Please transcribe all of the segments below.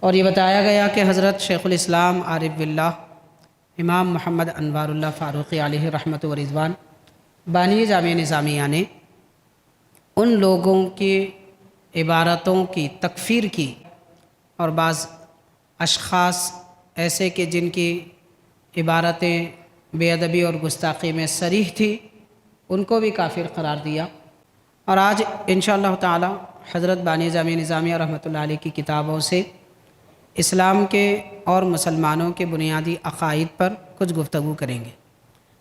اور یہ بتایا گیا کہ حضرت شیخ الاسلام عارف باللہ امام محمد انوار اللہ فاروقی علیہ رحمت و رضوان بانی جامعہ نظامیہ نے ان لوگوں کی عبارتوں کی تکفیر کی اور بعض اشخاص ایسے کہ جن کی عبارتیں بے ادبی اور گستاخی میں صریح تھی ان کو بھی کافر قرار دیا۔ اور آج انشاءاللہ تعالی حضرت بانی جامعہ نظامیہ رحمۃ اللہ علیہ کی کتابوں سے اسلام کے اور مسلمانوں کے بنیادی عقائد پر کچھ گفتگو کریں گے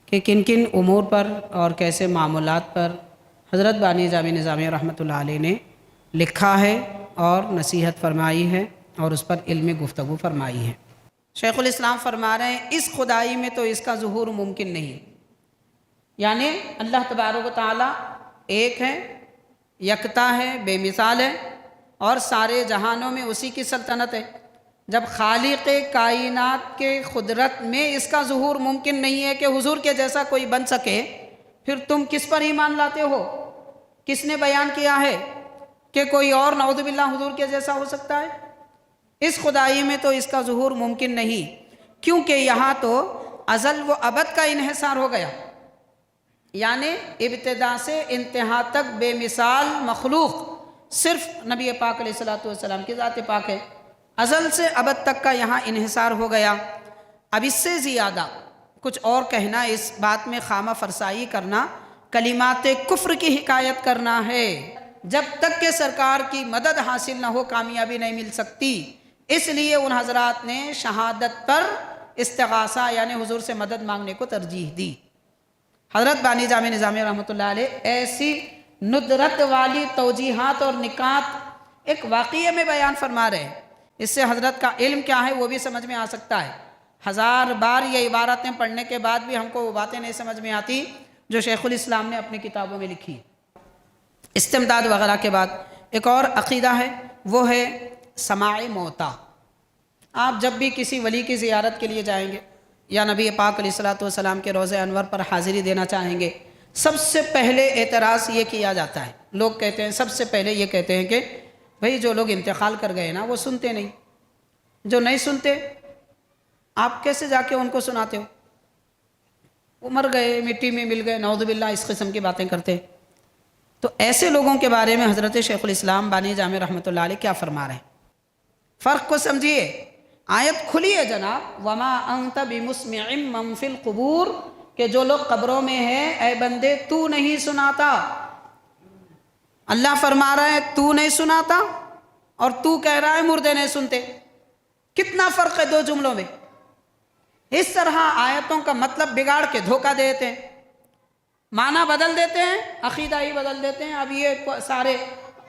کہ کن کن امور پر اور کیسے معاملات پر حضرت بانی جامعہ نظامیہ رحمۃ اللہ علیہ نے لکھا ہے اور نصیحت فرمائی ہے اور اس پر علمی گفتگو فرمائی ہے۔ شیخ الاسلام فرما رہے ہیں اس خدائی میں تو اس کا ظہور ممکن نہیں، یعنی اللہ تبارک و تعالی ایک ہے، یکتا ہے، بے مثال ہے اور سارے جہانوں میں اسی کی سلطنت ہے۔ جب خالق کائنات کے قدرت میں اس کا ظہور ممکن نہیں ہے کہ حضور کے جیسا کوئی بن سکے، پھر تم کس پر ایمان لاتے ہو؟ کس نے بیان کیا ہے کہ کوئی اور نعوذ باللہ حضور کے جیسا ہو سکتا ہے؟ اس خدائی میں تو اس کا ظہور ممکن نہیں، کیونکہ یہاں تو ازل و ابد کا انحصار ہو گیا، یعنی ابتدا سے انتہا تک بے مثال مخلوق صرف نبی پاک علیہ السلام کی ذات پاک ہے۔ ازل سے ابد تک کا یہاں انحصار ہو گیا۔ اب اس سے زیادہ کچھ اور کہنا، اس بات میں خامہ فرسائی کرنا، کلمات کفر کی حکایت کرنا ہے۔ جب تک کہ سرکار کی مدد حاصل نہ ہو کامیابی نہیں مل سکتی، اس لیے ان حضرات نے شہادت پر استغاثہ یعنی حضور سے مدد مانگنے کو ترجیح دی۔ حضرت بانی جامعہ نظامیہ رحمۃ اللہ علیہ ایسی ندرت والی توجیحات اور نکات ایک واقعے میں بیان فرما رہے ہیں۔ اس سے حضرت کا علم کیا ہے وہ بھی سمجھ میں آ سکتا ہے۔ ہزار بار یہ عبارتیں پڑھنے کے بعد بھی ہم کو وہ باتیں نہیں سمجھ میں آتی جو شیخ الاسلام نے اپنی کتابوں میں لکھی۔ استمداد وغیرہ کے بعد ایک اور عقیدہ ہے، وہ ہے سماع موتا۔ آپ جب بھی کسی ولی کی زیارت کے لیے جائیں گے یا نبی پاک علیہ السلام کے روضہ انور پر حاضری دینا چاہیں گے، سب سے پہلے اعتراض یہ کیا جاتا ہے، لوگ کہتے ہیں، سب سے پہلے یہ کہتے ہیں کہ بھئی جو لوگ انتقال کر گئے نا وہ سنتے نہیں، جو نہیں سنتے آپ کیسے جا کے ان کو سناتے ہو؟ وہ مر گئے، مٹی میں مل گئے، نعوذ باللہ اس قسم کی باتیں کرتے۔ تو ایسے لوگوں کے بارے میں حضرت شیخ الاسلام بانی جامعہ رحمۃ اللہ علیہ کیا فرما رہے ہیں؟ فرق کو سمجھیے، آیت کھلی ہے جناب، وما انت بمسمع من فی القبور، کہ جو لوگ قبروں میں ہیں اے بندے تو نہیں سناتا۔ اللہ فرما رہا ہے تو نہیں سناتا اور تو کہہ رہا ہے مردے نہیں سنتے۔ کتنا فرق ہے دو جملوں میں۔ اس طرح آیتوں کا مطلب بگاڑ کے دھوکہ دیتے ہیں، معنی بدل دیتے ہیں، عقیدہ ہی بدل دیتے ہیں۔ اب یہ سارے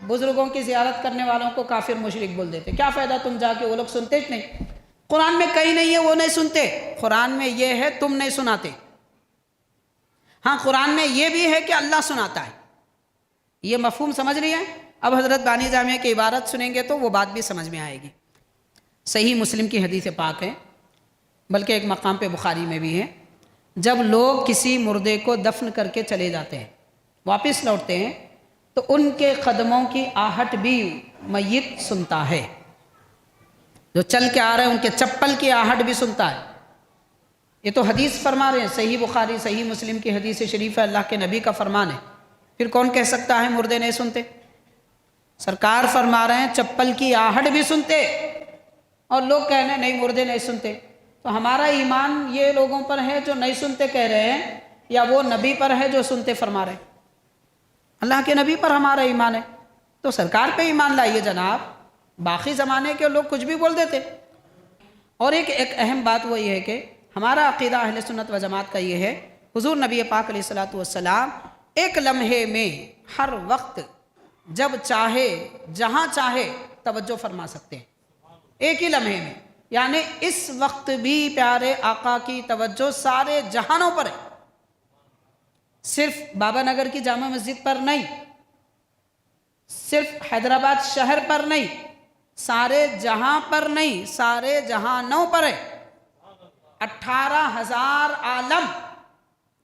بزرگوں کی زیارت کرنے والوں کو کافر مشرک بول دیتے ہیں۔ کیا فائدہ تم جا کے، وہ لوگ سنتے ہی نہیں۔ قرآن میں کہیں نہیں ہے وہ نہیں سنتے، قرآن میں یہ ہے تم نہیں سناتے۔ ہاں قرآن میں یہ بھی ہے کہ اللہ سناتا ہے، یہ مفہوم سمجھ رہی ہیں؟ اب حضرت بانی جامعہ کی عبارت سنیں گے تو وہ بات بھی سمجھ میں آئے گی۔ صحیح مسلم کی حدیث پاک ہے، بلکہ ایک مقام پہ بخاری میں بھی ہے، جب لوگ کسی مردے کو دفن کر کے چلے جاتے ہیں، واپس لوٹتے ہیں، تو ان کے قدموں کی آہٹ بھی میت سنتا ہے۔ جو چل کے آ رہے ہیں ان کے چپل کی آہٹ بھی سنتا ہے۔ یہ تو حدیث فرما رہے ہیں، صحیح بخاری صحیح مسلم کی حدیث شریف ہے، اللہ کے نبی کا فرمان ہے۔ پھر کون کہہ سکتا ہے مردے نہیں سنتے؟ سرکار فرما رہے ہیں چپل کی آہٹ بھی سنتے، اور لوگ کہہ رہے ہیں نہیں مردے نہیں سنتے۔ تو ہمارا ایمان یہ لوگوں پر ہے جو نہیں سنتے کہہ رہے ہیں، یا وہ نبی پر ہے جو سنتے فرما رہے ہیں؟ اللہ کے نبی پر ہمارا ایمان ہے، تو سرکار پہ ایمان لائیے جناب۔ باقی زمانے کے لوگ کچھ بھی بول دیتے۔ اور ایک اہم بات وہ یہ ہے کہ ہمارا عقیدہ اہل سنت و جماعت کا یہ ہے، حضور نبی پاک علیہ السلام ایک لمحے میں ہر وقت جب چاہے جہاں چاہے توجہ فرما سکتے ہیں، ایک ہی لمحے میں۔ یعنی اس وقت بھی پیارے آقا کی توجہ سارے جہانوں پر ہے، صرف بابا نگر کی جامع مسجد پر نہیں، صرف حیدرآباد شہر پر نہیں، سارے جہاں پر نہیں، سارے جہانوں پر ہے۔ 18,000 عالم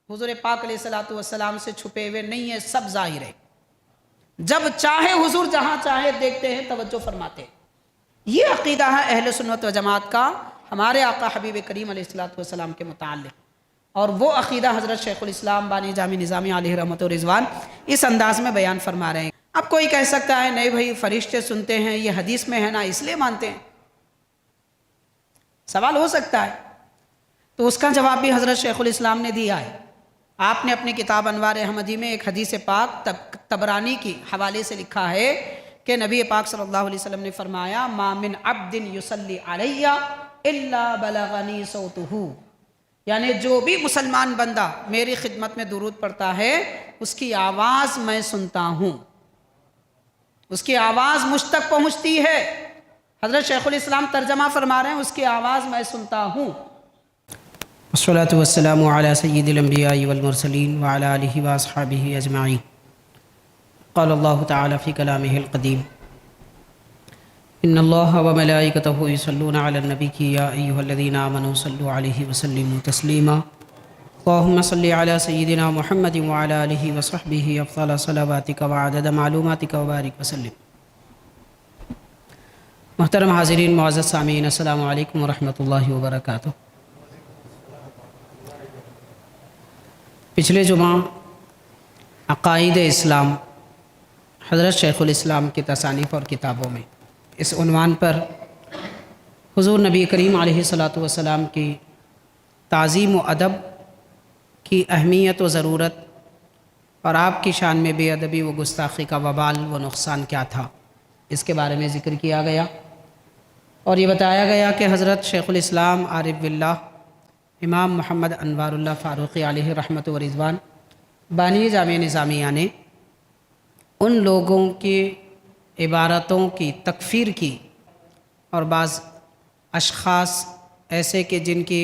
حضور پاک علیہ السلام سے چھپے ہوئے نہیں ہے، سب ظاہر ہے۔ جب چاہے حضور جہاں چاہے دیکھتے ہیں، توجہ فرماتے ہیں۔ یہ عقیدہ ہے اہل سنت و جماعت کا ہمارے آقا حبیب کریم علیہ الصلوۃ والسلام کے متعلق، اور وہ عقیدہ حضرت شیخ الاسلام بانی جامع نظامی علیہ رحمت و رضوان اس انداز میں بیان فرما رہے ہیں۔ اب کوئی کہہ سکتا ہے نہیں بھائی فرشتے سنتے ہیں، یہ حدیث میں ہے نا اس لیے مانتے ہیں، سوال ہو سکتا ہے، تو اس کا جواب بھی حضرت شیخ الاسلام نے دیا ہے۔ آپ نے اپنی کتاب انوار احمدی میں ایک حدیث پاک طبرانی کی حوالے سے لکھا ہے کہ نبی پاک صلی اللہ علیہ وسلم نے فرمایا ما من عبد یصلی علی الا بلغنی صوتہ، یعنی جو بھی مسلمان بندہ میری خدمت میں درود پڑھتا ہے اس کی آواز میں سنتا ہوں، اس کی آواز مجھ تک پہنچتی ہے۔ حضرت شیخ الاسلام ترجمہ فرما رہے ہیں اس کی آواز میں سنتا ہوں۔ والصلاة والسلام على سید الانبیاء والمرسلین وعلى آلہ واصحابہ اجمعین۔ قال اللہ تعالی فی کلامہ القدیم ان اللہ وملائکتہ یصلون علی النبی یا ایھا الذین آمنوا صلوا علیہ وسلموا تسلیما۔ اللہم صل علی سیدنا محمد وعلی آلہ وصحبہ افضل صلواتک وعدد معلوماتک وبارک وسلم۔ محترم حاضرین، معزز سامعین، السلام علیکم ورحمۃ اللہ وبرکاتہ۔ پچھلے جمعہ عقائد اسلام حضرت شیخ الاسلام کی تصانیف اور کتابوں میں اس عنوان پر حضور نبی کریم علیہ الصلوۃ والسلام کی تعظیم و ادب کی اہمیت و ضرورت اور آپ کی شان میں بے ادبی و گستاخی کا وبال و نقصان کیا تھا، اس کے بارے میں ذکر کیا گیا، اور یہ بتایا گیا کہ حضرت شیخ الاسلام عارف باللہ امام محمد انوار اللہ فاروقی علیہ رحمت و رضوان بانی جامع نظامیہ نے ان لوگوں کی عبارتوں کی تکفیر کی، اور بعض اشخاص ایسے کہ جن کی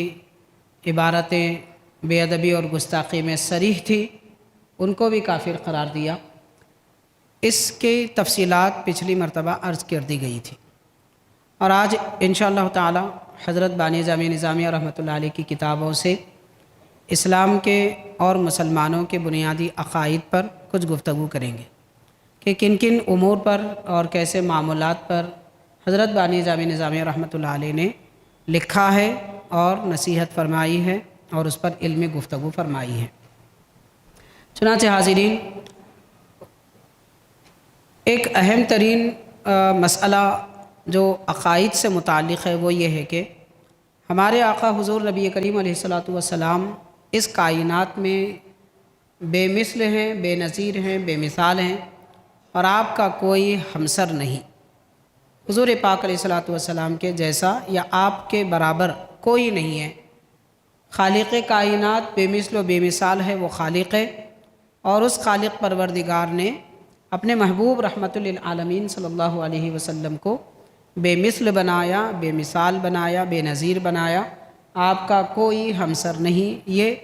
عبارتیں بے ادبی اور گستاخی میں صریح تھی ان کو بھی کافر قرار دیا۔ اس کی تفصیلات پچھلی مرتبہ عرض کر دی گئی تھی، اور آج انشاءاللہ تعالی حضرت بانی جامع نظامیہ رحمۃ اللہ علیہ کی کتابوں سے اسلام کے اور مسلمانوں کے بنیادی عقائد پر کچھ گفتگو کریں گے کہ کن کن امور پر اور کیسے معاملات پر حضرت بانی جامع نظامیہ رحمۃ اللہ علیہ نے لکھا ہے اور نصیحت فرمائی ہے اور اس پر علمی گفتگو فرمائی ہے۔ چنانچہ حاضرین، ایک اہم ترین مسئلہ جو عقائد سے متعلق ہے وہ یہ ہے کہ ہمارے آقا حضور نبی کریم علیہ الصلوۃ والسلام اس کائنات میں بے مثل ہیں، بے نظیر ہیں، بے مثال ہیں، اور آپ کا کوئی ہمسر نہیں۔ حضور پاک علیہ الصلوۃ والسلام کے جیسا یا آپ کے برابر کوئی نہیں ہے۔ خالق کائنات بے مثل و بے مثال ہے، وہ خالق ہے، اور اس خالق پروردگار نے اپنے محبوب رحمت للعالمین صلی اللہ علیہ وسلم کو بے مثل بنایا، بے مثال بنایا، بے نظیر بنایا، آپ کا کوئی ہمسر نہیں۔ یہ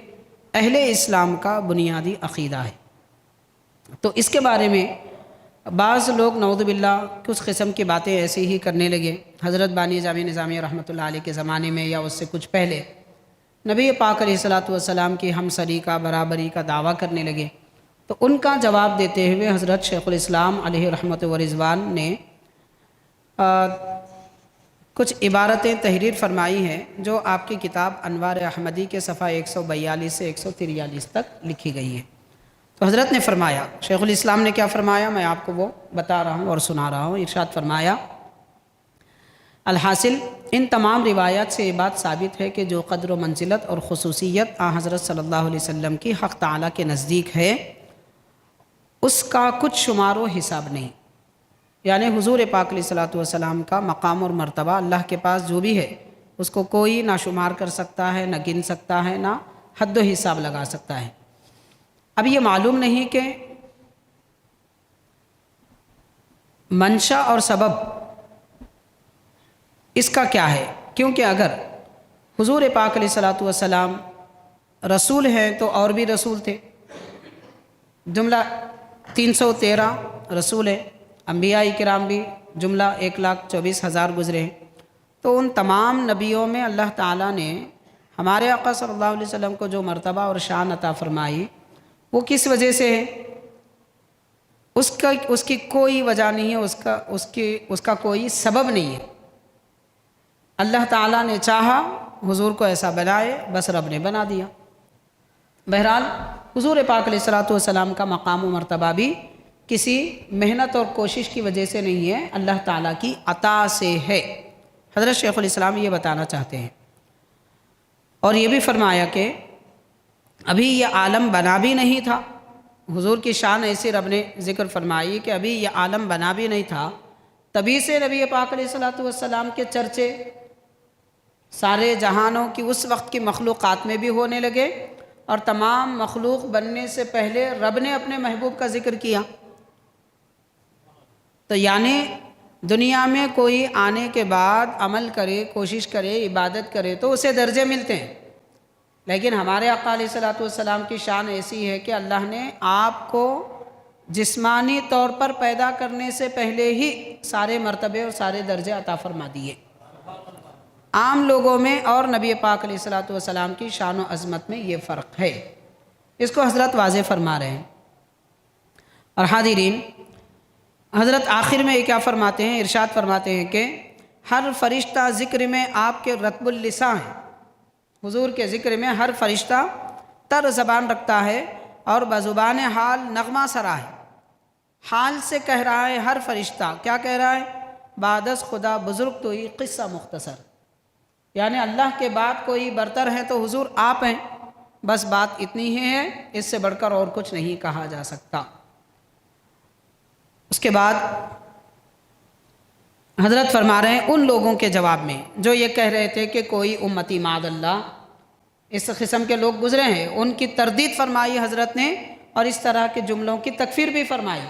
اہل اسلام کا بنیادی عقیدہ ہے۔ تو اس کے بارے میں بعض لوگ نعوذ باللہ کچھ قسم کی باتیں ایسی ہی کرنے لگے۔ حضرت بانی جامع نظامیہ رحمۃ اللہ علیہ کے زمانے میں یا اس سے کچھ پہلے نبی پاک علیہ الصلوۃ والسلام کی ہمسری کا، برابری کا دعویٰ کرنے لگے۔ تو ان کا جواب دیتے ہوئے حضرت شیخ الاسلام علیہ رحمت و رضوان نے کچھ عبارتیں تحریر فرمائی ہیں جو آپ کی کتاب انوار احمدی کے صفحہ 142 سے 143 تک لکھی گئی ہے۔ تو حضرت نے فرمایا، شیخ الاسلام نے کیا فرمایا میں آپ کو وہ بتا رہا ہوں اور سنا رہا ہوں۔ ارشاد فرمایا، الحاصل ان تمام روایات سے یہ بات ثابت ہے کہ جو قدر و منزلت اور خصوصیت آن حضرت صلی اللہ علیہ وسلم کی حق تعالیٰ کے نزدیک ہے اس کا کچھ شمار و حساب نہیں۔ یعنی حضور پاک علیہ الصلوۃ والسلام کا مقام اور مرتبہ اللہ کے پاس جو بھی ہے اس کو کوئی نہ شمار کر سکتا ہے، نہ گن سکتا ہے، نہ حد و حساب لگا سکتا ہے۔ اب یہ معلوم نہیں کہ منشا اور سبب اس کا کیا ہے، کیونکہ اگر حضور پاک علیہ الصلوۃ والسلام رسول ہیں تو اور بھی رسول تھے، جملہ 313 رسول ہیں، انبیاء کرام بھی جملہ 1,24,000 گزرے ہیں۔ تو ان تمام نبیوں میں اللہ تعالیٰ نے ہمارے آقا صلی اللہ علیہ وسلم کو جو مرتبہ اور شان عطا فرمائی وہ کس وجہ سے ہے؟ اس کی کوئی وجہ نہیں ہے، اس کا کوئی سبب نہیں ہے۔ اللہ تعالیٰ نے چاہا حضور کو ایسا بنائے، بس رب نے بنا دیا۔ بہرحال حضور پاک علیہ الصلوۃ والسلام کا مقام و مرتبہ بھی کسی محنت اور کوشش کی وجہ سے نہیں ہے، اللہ تعالیٰ کی عطا سے ہے۔ حضرت شیخ الاسلام یہ بتانا چاہتے ہیں، اور یہ بھی فرمایا کہ ابھی یہ عالم بنا بھی نہیں تھا۔ حضور کی شان ایسی رب نے ذکر فرمائی کہ ابھی یہ عالم بنا بھی نہیں تھا، تبھی سے نبی پاک علیہ الصلوۃ والسلام کے چرچے سارے جہانوں کی اس وقت کی مخلوقات میں بھی ہونے لگے، اور تمام مخلوق بننے سے پہلے رب نے اپنے محبوب کا ذکر کیا۔ تو یعنی دنیا میں کوئی آنے کے بعد عمل کرے، کوشش کرے، عبادت کرے تو اسے درجے ملتے ہیں، لیکن ہمارے آقا علیہ الصلوۃ والسلام کی شان ایسی ہے کہ اللہ نے آپ کو جسمانی طور پر پیدا کرنے سے پہلے ہی سارے مرتبے اور سارے درجے عطا فرما دیے۔ عام لوگوں میں اور نبی پاک علیہ الصلوۃ والسلام کی شان و عظمت میں یہ فرق ہے، اس کو حضرت واضح فرما رہے ہیں۔ اور حاضرین، حضرت آخر میں یہ کیا فرماتے ہیں؟ ارشاد فرماتے ہیں کہ ہر فرشتہ ذکر میں آپ کے رطب اللسان ہے۔ حضور کے ذکر میں ہر فرشتہ تر زبان رکھتا ہے اور بزبان حال نغمہ سرا ہے۔ حال سے کہہ رہا ہے ہر فرشتہ، کیا کہہ رہا ہے؟ بعد از خدا بزرگ تو ہی قصہ مختصر، یعنی اللہ کے بعد کوئی برتر ہے تو حضور آپ ہیں، بس بات اتنی ہی ہے، اس سے بڑھ کر اور کچھ نہیں کہا جا سکتا۔ اس کے بعد حضرت فرما رہے ہیں ان لوگوں کے جواب میں جو یہ کہہ رہے تھے کہ کوئی امتی معاذ اللہ، اس قسم کے لوگ گزرے ہیں، ان کی تردید فرمائی حضرت نے، اور اس طرح کے جملوں کی تکفیر بھی فرمائی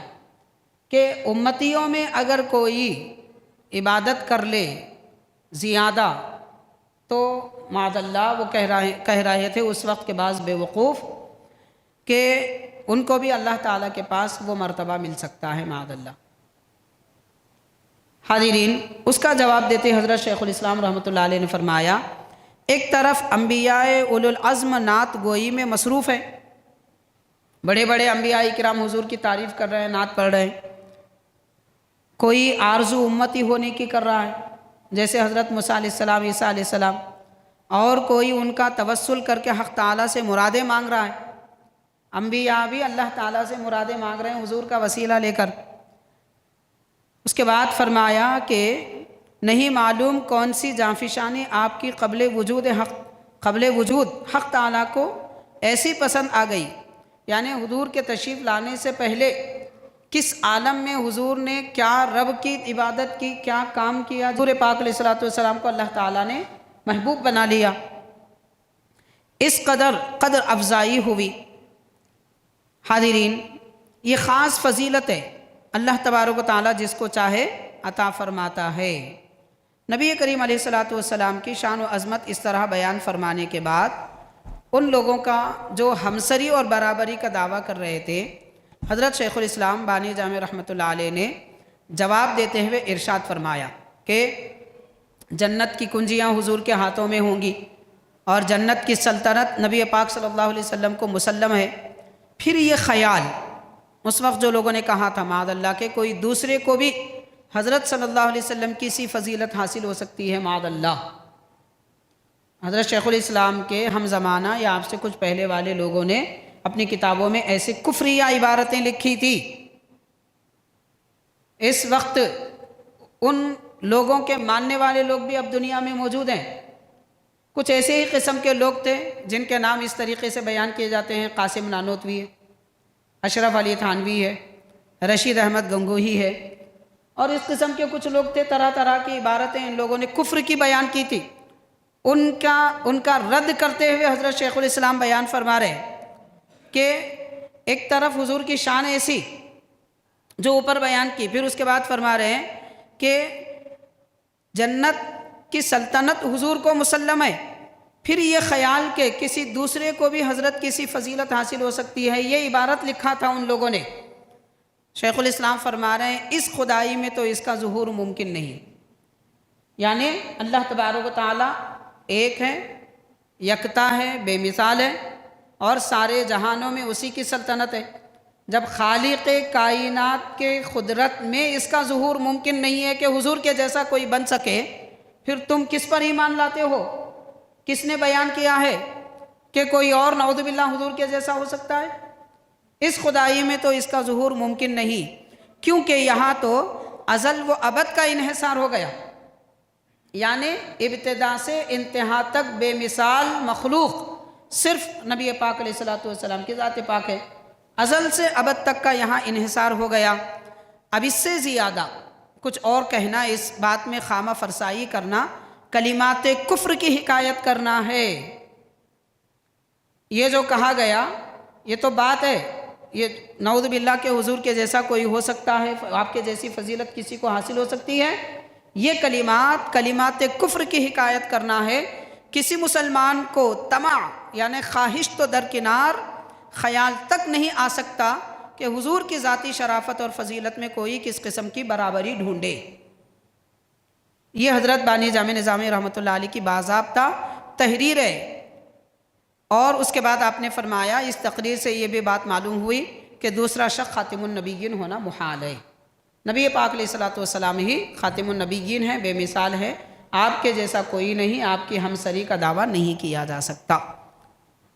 کہ امتیوں میں اگر کوئی عبادت کر لے زیادہ تو معاذ اللہ وہ کہہ رہے تھے اس وقت کے بعض بے وقوف کہ ان کو بھی اللہ تعالیٰ کے پاس وہ مرتبہ مل سکتا ہے معاذ اللہ۔ حاضرین، اس کا جواب دیتے حضرت شیخ الاسلام رحمۃ اللہ علیہ نے فرمایا، ایک طرف انبیاء اولو العزم نعت گوئی میں مصروف ہیں، بڑے بڑے انبیاء کرام حضور کی تعریف کر رہے ہیں، نعت پڑھ رہے ہیں، کوئی آرزو امتی ہونے کی کر رہا ہے جیسے حضرت موسیٰ علیہ السلام، عیسیٰ علیہ السلام، اور کوئی ان کا توسل کر کے حق تعالیٰ سے مرادیں مانگ رہا ہے۔ انبیاء بھی اللہ تعالیٰ سے مرادیں مانگ رہے ہیں حضور کا وسیلہ لے کر۔ اس کے بعد فرمایا کہ نہیں معلوم کون سی جانفشانی آپ کی قبل وجود حق تعالیٰ کو ایسی پسند آ گئی، یعنی حضور کے تشریف لانے سے پہلے کس عالم میں حضور نے کیا رب کی عبادت کی، کیا کام کیا، حضور پاک علیہ الصلوۃ والسلام کو اللہ تعالیٰ نے محبوب بنا لیا، اس قدر افزائی ہوئی۔ حاضرین، یہ خاص فضیلت ہے، اللہ تبارک و تعالیٰ جس کو چاہے عطا فرماتا ہے۔ نبی کریم علیہ الصلوۃ والسلام کی شان و عظمت اس طرح بیان فرمانے کے بعد ان لوگوں کا جو ہمسری اور برابری کا دعویٰ کر رہے تھے، حضرت شیخ الاسلام بانی جامع رحمۃ اللہ علیہ نے جواب دیتے ہوئے ارشاد فرمایا کہ جنت کی کنجیاں حضور کے ہاتھوں میں ہوں گی، اور جنت کی سلطنت نبی پاک صلی اللہ علیہ وسلم کو مسلم ہے۔ پھر یہ خیال اس وقت جو لوگوں نے کہا تھا معاذ اللہ کہ کوئی دوسرے کو بھی حضرت صلی اللہ علیہ وسلم کی سی فضیلت حاصل ہو سکتی ہے معاذ اللہ، حضرت شیخ الاسلام کے ہم زمانہ یا آپ سے کچھ پہلے والے لوگوں نے اپنی کتابوں میں ایسی کفریہ عبارتیں لکھی تھی۔ اس وقت ان لوگوں کے ماننے والے لوگ بھی اب دنیا میں موجود ہیں، کچھ ایسے ہی قسم کے لوگ تھے جن کے نام اس طریقے سے بیان کیے جاتے ہیں، قاسم نانوتوی ہے، اشرف علی تھانوی ہے، رشید احمد گنگوہی ہے، اور اس قسم کے کچھ لوگ تھے، طرح طرح کی عبارتیں ان لوگوں نے کفر کی بیان کی تھی۔ ان کا رد کرتے ہوئے حضرت شیخ الاسلام بیان فرما رہے ہیں کہ ایک طرف حضور کی شان ایسی جو اوپر بیان کی، پھر اس کے بعد فرما رہے ہیں کہ جنت کی سلطنت حضور کو مسلم ہے، پھر یہ خیال کہ کسی دوسرے کو بھی حضرت کی سی فضیلت حاصل ہو سکتی ہے، یہ عبارت لکھا تھا ان لوگوں نے۔ شیخ الاسلام فرما رہے ہیں اس خدائی میں تو اس کا ظہور ممکن نہیں، یعنی اللہ تبارک و تعالیٰ ایک ہے، یکتا ہے، بے مثال ہے، اور سارے جہانوں میں اسی کی سلطنت ہے۔ جب خالق کائنات کے قدرت میں اس کا ظہور ممکن نہیں ہے کہ حضور کے جیسا کوئی بن سکے، پھر تم کس پر ایمان لاتے ہو؟ کس نے بیان کیا ہے کہ کوئی اور نعوذ باللہ حضور کے جیسا ہو سکتا ہے؟ اس خدائی میں تو اس کا ظہور ممکن نہیں، کیونکہ یہاں تو ازل و ابد کا انحصار ہو گیا، یعنی ابتدا سے انتہا تک بے مثال مخلوق صرف نبی پاک علیہ السلام کی ذات پاک ہے، ازل سے ابد تک کا یہاں انحصار ہو گیا۔ اب اس سے زیادہ کچھ اور کہنا، اس بات میں خامہ فرسائی کرنا، کلمات کفر کی حکایت کرنا ہے۔ یہ جو کہا گیا یہ تو بات ہے، یہ نعوذ باللہ کہ حضور کے جیسا کوئی ہو سکتا ہے، آپ کے جیسی فضیلت کسی کو حاصل ہو سکتی ہے، یہ کلمات کفر کی حکایت کرنا ہے۔ کسی مسلمان کو طمع یعنی خواہش تو درکنار، خیال تک نہیں آ سکتا کہ حضور کی ذاتی شرافت اور فضیلت میں کوئی کس قسم کی برابری ڈھونڈے۔ یہ حضرت بانی جامع نظامی رحمۃ اللہ علیہ کی باضابطہ تحریر ہے۔ اور اس کے بعد آپ نے فرمایا، اس تقریر سے یہ بھی بات معلوم ہوئی کہ دوسرا شخص خاتم النبیین ہونا محال ہے، نبی پاک علیہ السلام ہی خاتم النبیین ہے، بے مثال ہے، آپ کے جیسا کوئی نہیں، آپ کی ہمسری کا دعویٰ نہیں کیا جا سکتا۔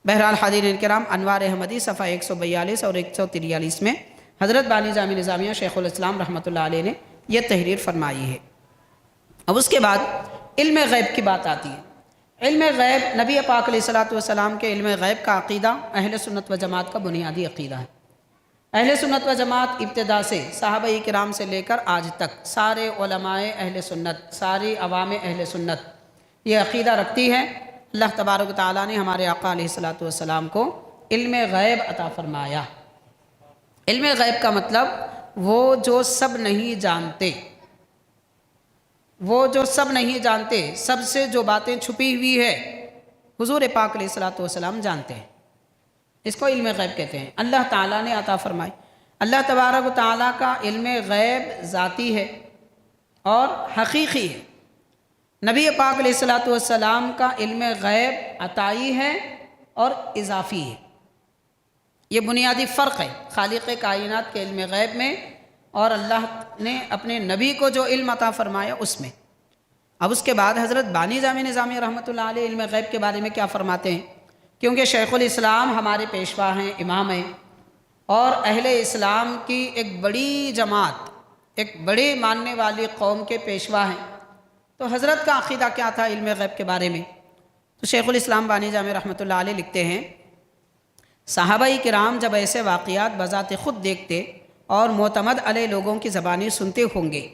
بہرحال حاضرین کرام، انوار احمدی صفحہ 142 اور 143 میں حضرت بانی جامع نظامیہ شیخ الاسلام رحمۃ اللہ علیہ نے یہ تحریر فرمائی ہے۔ اب اس کے بعد علم غیب کی بات آتی ہے۔ علم غیب، نبی پاک علیہ السلام کے علم غیب کا عقیدہ اہل سنت و جماعت کا بنیادی عقیدہ ہے۔ اہل سنت و جماعت ابتدا سے صحابہ کرام سے لے کر آج تک سارے علماء اہل سنت، ساری عوام اہل سنت یہ عقیدہ رکھتی ہے۔ اللہ تبارک و تعالیٰ نے ہمارے آقا علیہ السلام کو علم غیب عطا فرمایا۔ علم غیب کا مطلب وہ جو سب نہیں جانتے، وہ جو سب نہیں جانتے، سب سے جو باتیں چھپی ہوئی ہے، حضور پاک علیہ السلام جانتے ہیں، اس کو علم غیب کہتے ہیں۔ اللہ تعالیٰ نے عطا فرمائی۔ اللہ تبارک و تعالیٰ کا علم غیب ذاتی ہے اور حقیقی ہے۔ نبی پاک علیہ السلام کا علم غیب عطائی ہے اور اضافی ہے۔ یہ بنیادی فرق ہے خالق کائنات کے علم غیب میں اور اللہ نے اپنے نبی کو جو علم عطا فرمایا اس میں۔ اب اس کے بعد حضرت بانی جامع نظامی رحمۃ اللہ علیہ علم غیب کے بارے میں کیا فرماتے ہیں؟ کیونکہ شیخ الاسلام ہمارے پیشوا ہیں، امام ہیں، اور اہل اسلام کی ایک بڑی جماعت، ایک بڑے ماننے والی قوم کے پیشوا ہیں، تو حضرت کا عقیدہ کیا تھا علم غیب کے بارے میں؟ تو شیخ الاسلام بانی جامع رحمۃ اللہ علیہ لکھتے ہیں، صحابہ کرام جب ایسے واقعات بذات خود دیکھتے اور معتمد علیہ لوگوں کی زبانی سنتے ہوں گے،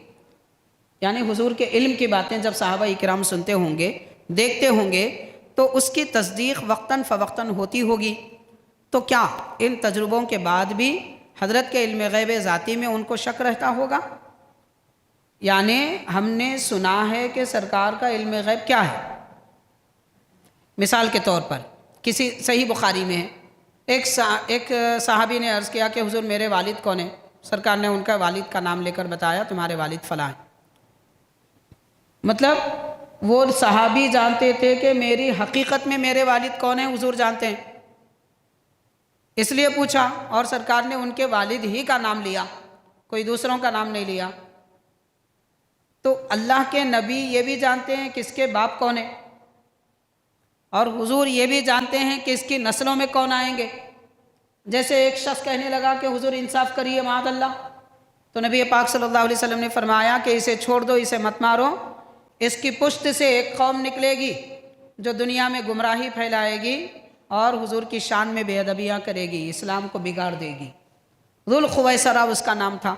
یعنی حضور کے علم کی باتیں جب صحابہ کرام سنتے ہوں گے، دیکھتے ہوں گے، تو اس کی تصدیق وقتاً فوقتاً ہوتی ہوگی۔ تو کیا ان تجربوں کے بعد بھی حضرت کے علم غیب ذاتی میں ان کو شک رہتا ہوگا؟ یعنی ہم نے سنا ہے کہ سرکار کا علم غیب کیا ہے۔ مثال کے طور پر کسی صحیح بخاری میں ایک صحابی نے عرض کیا کہ حضور میرے والد کون ہیں؟ سرکار نے ان کا والد کا نام لے کر بتایا، تمہارے والد فلاں ہیں۔ مطلب وہ صحابی جانتے تھے کہ میری حقیقت میں میرے والد کون ہیں حضور جانتے ہیں، اس لیے پوچھا، اور سرکار نے ان کے والد ہی کا نام لیا، کوئی دوسروں کا نام نہیں لیا۔ تو اللہ کے نبی یہ بھی جانتے ہیں کہ اس کے باپ کون ہیں، اور حضور یہ بھی جانتے ہیں کہ اس کی نسلوں میں کون آئیں گے۔ جیسے ایک شخص کہنے لگا کہ حضور انصاف کریے معاذ اللہ، تو نبی پاک صلی اللہ علیہ وسلم نے فرمایا کہ اسے چھوڑ دو، اسے مت مارو، اس کی پشت سے ایک قوم نکلے گی جو دنیا میں گمراہی پھیلائے گی اور حضور کی شان میں بے ادبیاں کرے گی، اسلام کو بگاڑ دے گی۔ ذوالخویسرہ اس کا نام تھا،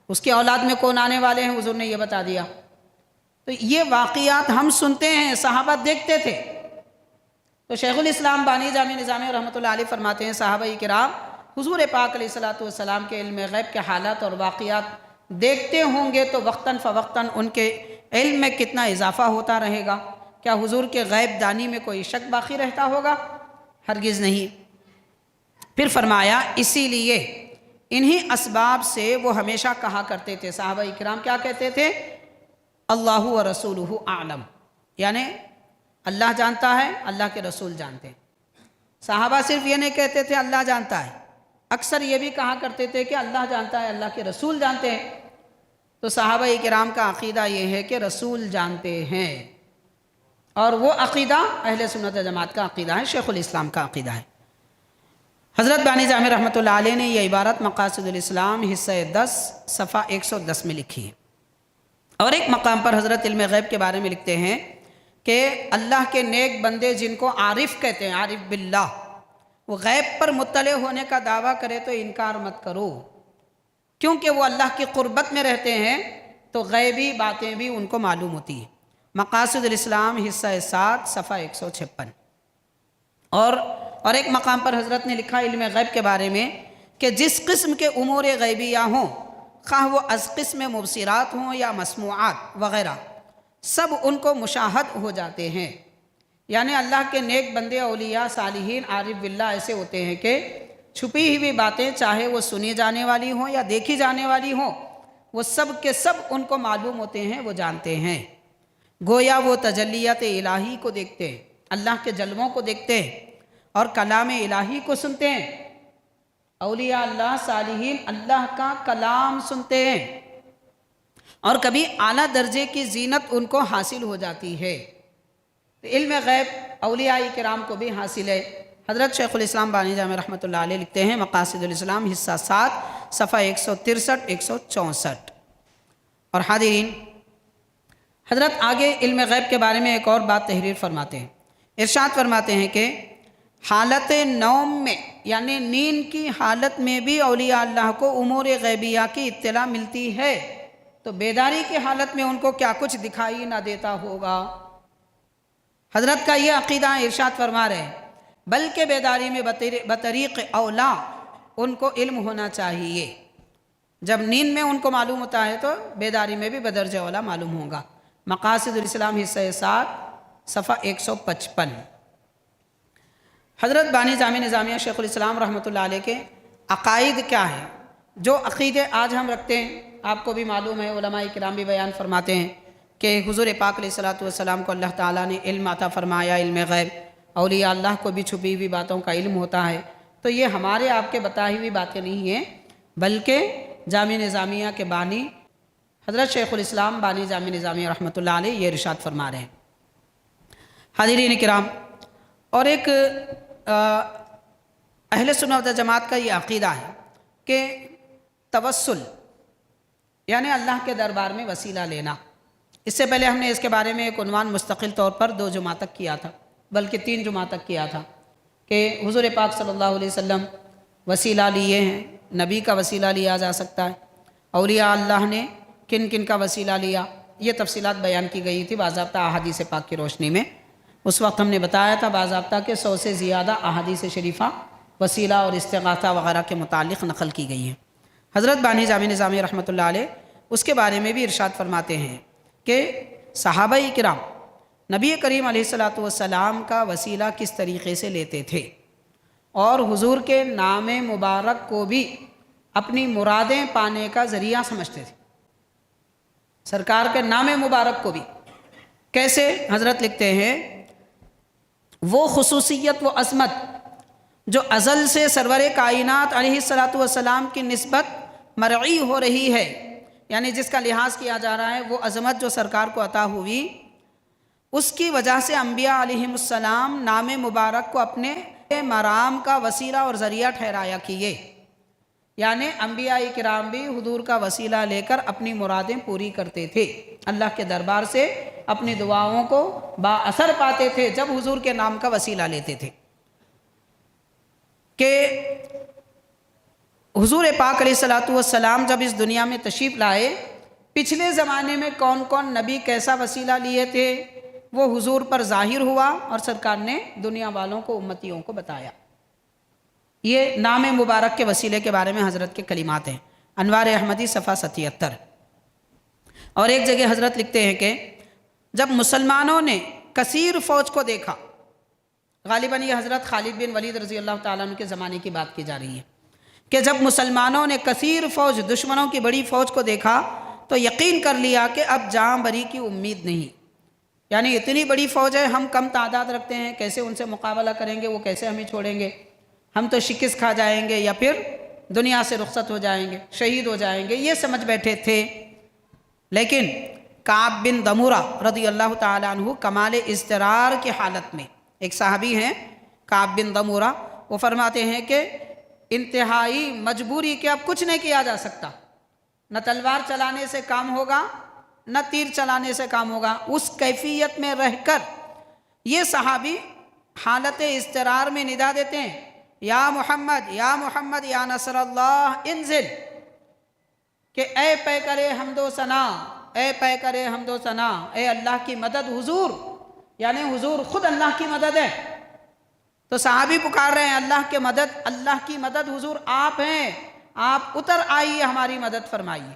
اس کی اولاد میں کون آنے والے ہیں حضور نے یہ بتا دیا۔ تو یہ واقعات ہم سنتے ہیں، صحابہ دیکھتے تھے۔ تو شیخ الاسلام بانی جامع نظامی رحمۃ اللہ علیہ فرماتے ہیں، صحابہ کرام حضور پاک علیہ السلام کے علم غیب کے حالات اور واقعات دیکھتے ہوں گے تو وقتاً فوقتاً ان کے علم میں کتنا اضافہ ہوتا رہے گا۔ کیا حضور کے غیب دانی میں کوئی شک باقی رہتا ہوگا؟ ہرگز نہیں۔ پھر فرمایا اسی لیے انہی اسباب سے وہ ہمیشہ کہا کرتے تھے، صحابہ کرام کیا کہتے تھے؟ اللہ و رسولہ اعلم، یعنی اللہ جانتا ہے، اللہ کے رسول جانتے ہیں۔ صحابہ صرف یہ نہیں کہتے تھے اللہ جانتا ہے، اکثر یہ بھی کہا کرتے تھے کہ اللہ جانتا ہے، اللہ کے رسول جانتے ہیں۔ تو صحابہ کرام کا عقیدہ یہ ہے کہ رسول جانتے ہیں، اور وہ عقیدہ اہل سنت جماعت کا عقیدہ ہے، شیخ الاسلام کا عقیدہ ہے۔ حضرت بانی جامی رحمۃ اللہ علیہ نے یہ عبارت مقاصد الاسلام حصہ 10 صفحہ 110 میں لکھی ہے۔ اور ایک مقام پر حضرت علم غیب کے بارے میں لکھتے ہیں کہ اللہ کے نیک بندے جن کو عارف کہتے ہیں، عارف باللہ، وہ غیب پر مطلع ہونے کا دعویٰ کرے تو انکار مت کرو، کیونکہ وہ اللہ کی قربت میں رہتے ہیں تو غیبی باتیں بھی ان کو معلوم ہوتی ہیں۔ مقاصد الاسلام حصہ 7 صفحہ 156۔ اور ایک مقام پر حضرت نے لکھا علم غیب کے بارے میں کہ جس قسم کے امور غیبیہ ہوں، خواہ وہ از قسم مبصرات ہوں یا مسموعات وغیرہ، سب ان کو مشاہد ہو جاتے ہیں۔ یعنی اللہ کے نیک بندے، اولیاء، صالحین، عارف باللہ ایسے ہوتے ہیں کہ چھپی ہوئی باتیں چاہے وہ سنی جانے والی ہوں یا دیکھی جانے والی ہوں، وہ سب کے سب ان کو معلوم ہوتے ہیں، وہ جانتے ہیں۔ گویا وہ تجلیات الہی کو دیکھتے ہیں، اللہ کے جلووں کو دیکھتے ہیں اور کلام الہی کو سنتے ہیں۔ اولیاء اللہ، صالحین اللہ کا کلام سنتے ہیں اور کبھی اعلیٰ درجے کی زینت ان کو حاصل ہو جاتی ہے۔ علم غیب اولیاء کرام کو بھی حاصل ہے۔ حضرت شیخ الاسلام بانی جامی رحمۃ اللہ علیہ لکھتے ہیں مقاصد الاسلام حصہ 7 صفحہ 163 164۔ اور حاضرین، حضرت آگے علم غیب کے بارے میں ایک اور بات تحریر فرماتے ہیں، ارشاد فرماتے ہیں کہ حالت نوم میں، یعنی نیند کی حالت میں بھی اولیاء اللہ کو امور غیبیہ کی اطلاع ملتی ہے، تو بیداری کی حالت میں ان کو کیا کچھ دکھائی نہ دیتا ہوگا۔ حضرت کا یہ عقیدہ ارشاد فرما رہے ہیں، بلکہ بیداری میں بطریق اولا ان کو علم ہونا چاہیے۔ جب نیند میں ان کو معلوم ہوتا ہے تو بیداری میں بھی بدرجہ اولا معلوم ہوگا۔ مقاصد الاسلام حصہ 7 صفحہ 155۔ حضرت بانی جامی نظامیہ شیخ الاسلام رحمۃ اللہ علیہ کے عقائد کیا ہیں؟ جو عقیدے آج ہم رکھتے ہیں، آپ کو بھی معلوم ہے، علماء کرام بھی بیان فرماتے ہیں کہ حضور پاک علیہ الصلوۃ والسلام کو اللہ تعالیٰ نے علم عطا فرمایا، علم غیب، اولیاء اللہ کو بھی چھپی ہوئی باتوں کا علم ہوتا ہے۔ تو یہ ہمارے آپ کے بتائی ہوئی باتیں نہیں ہیں، بلکہ جامع نظامیہ کے بانی حضرت شیخ الاسلام بانی جامع نظامیہ رحمۃ اللہ علیہ یہ ارشاد فرما رہے ہیں۔ حاضرین کرام، اور ایک اہل سنت جماعت کا یہ عقیدہ ہے کہ توسل یعنی اللہ کے دربار میں وسیلہ لینا۔ اس سے پہلے ہم نے اس کے بارے میں ایک عنوان مستقل طور پر 2 جمعہ تک کیا تھا، بلکہ 3 جمعہ تک کیا تھا کہ حضور پاک صلی اللہ علیہ وسلم وسیلہ لیے ہیں، نبی کا وسیلہ لیا جا سکتا ہے، اولیاء اللہ نے کن کن کا وسیلہ لیا، یہ تفصیلات بیان کی گئی تھی باضابطہ احادیث پاک کی روشنی میں۔ اس وقت ہم نے بتایا تھا باضابطہ کہ 100 سے زیادہ احادیث شریفہ وسیلہ اور استغاثہ وغیرہ کے متعلق نقل کی گئی ہیں۔ حضرت بانی جامی نظامی رحمۃ اللہ علیہ اس کے بارے میں بھی ارشاد فرماتے ہیں کہ صحابہ کرام نبی کریم علیہ الصلوۃ والسلام کا وسیلہ کس طریقے سے لیتے تھے، اور حضور کے نام مبارک کو بھی اپنی مرادیں پانے کا ذریعہ سمجھتے تھے۔ سرکار کے نام مبارک کو بھی کیسے؟ حضرت لکھتے ہیں وہ خصوصیت، وہ عظمت جو ازل سے سرور کائنات علیہ الصلوۃ والسلام کی نسبت مرعی ہو رہی ہے، یعنی جس کا لحاظ کیا جا رہا ہے، وہ عظمت جو سرکار کو عطا ہوئی، اس کی وجہ سے انبیاء علیہم السلام نام مبارک کو اپنے مرام کا وسیلہ اور ذریعہ ٹھہرایا کیے۔ یعنی انبیاء کرام بھی حضور کا وسیلہ لے کر اپنی مرادیں پوری کرتے تھے، اللہ کے دربار سے اپنی دعاؤں کو با اثر پاتے تھے جب حضور کے نام کا وسیلہ لیتے تھے۔ کہ حضور پاک علیہ الصلوۃ والسلام جب اس دنیا میں تشریف لائے، پچھلے زمانے میں کون کون نبی کیسا وسیلہ لیے تھے، وہ حضور پر ظاہر ہوا اور سرکار نے دنیا والوں کو، امتیوں کو بتایا۔ یہ نام مبارک کے وسیلے کے بارے میں حضرت کے کلمات ہیں، انوار احمدی صفحہ 77۔ اور ایک جگہ حضرت لکھتے ہیں کہ جب مسلمانوں نے کثیر فوج کو دیکھا، غالباً یہ حضرت خالد بن ولید رضی اللہ تعالیٰ عنہ کے زمانے کی بات کی جا رہی ہے، کہ جب مسلمانوں نے کثیر فوج، دشمنوں کی بڑی فوج کو دیکھا تو یقین کر لیا کہ اب جاں بری کی امید نہیں، یعنی اتنی بڑی فوج ہے، ہم کم تعداد رکھتے ہیں، کیسے ان سے مقابلہ کریں گے، وہ کیسے ہمیں چھوڑیں گے، ہم تو شکست کھا جائیں گے یا پھر دنیا سے رخصت ہو جائیں گے، شہید ہو جائیں گے، یہ سمجھ بیٹھے تھے۔ لیکن کعب بن دمورہ رضی اللہ تعالیٰ عنہ کمال اضطرار کی حالت میں، ایک صحابی ہیں کعب بن دمورہ، وہ فرماتے ہیں کہ انتہائی مجبوری کہ اب کچھ نہیں کیا جا سکتا، نہ تلوار چلانے سے کام ہوگا نہ تیر چلانے سے کام ہوگا، اس کیفیت میں رہ کر یہ صحابی حالت اضطرار میں ندا دیتے ہیں، یا محمد یا محمد یا نصر اللہ انزل، کہ اے پیکر حمد و ثنا، اے پیکر حمد و ثنا، اے اللہ کی مدد حضور، یعنی حضور خود اللہ کی مدد ہے۔ تو صحابی پکار رہے ہیں اللہ کے مدد، اللہ کی مدد حضور آپ ہیں، آپ اتر آئیے ہماری مدد فرمائیے۔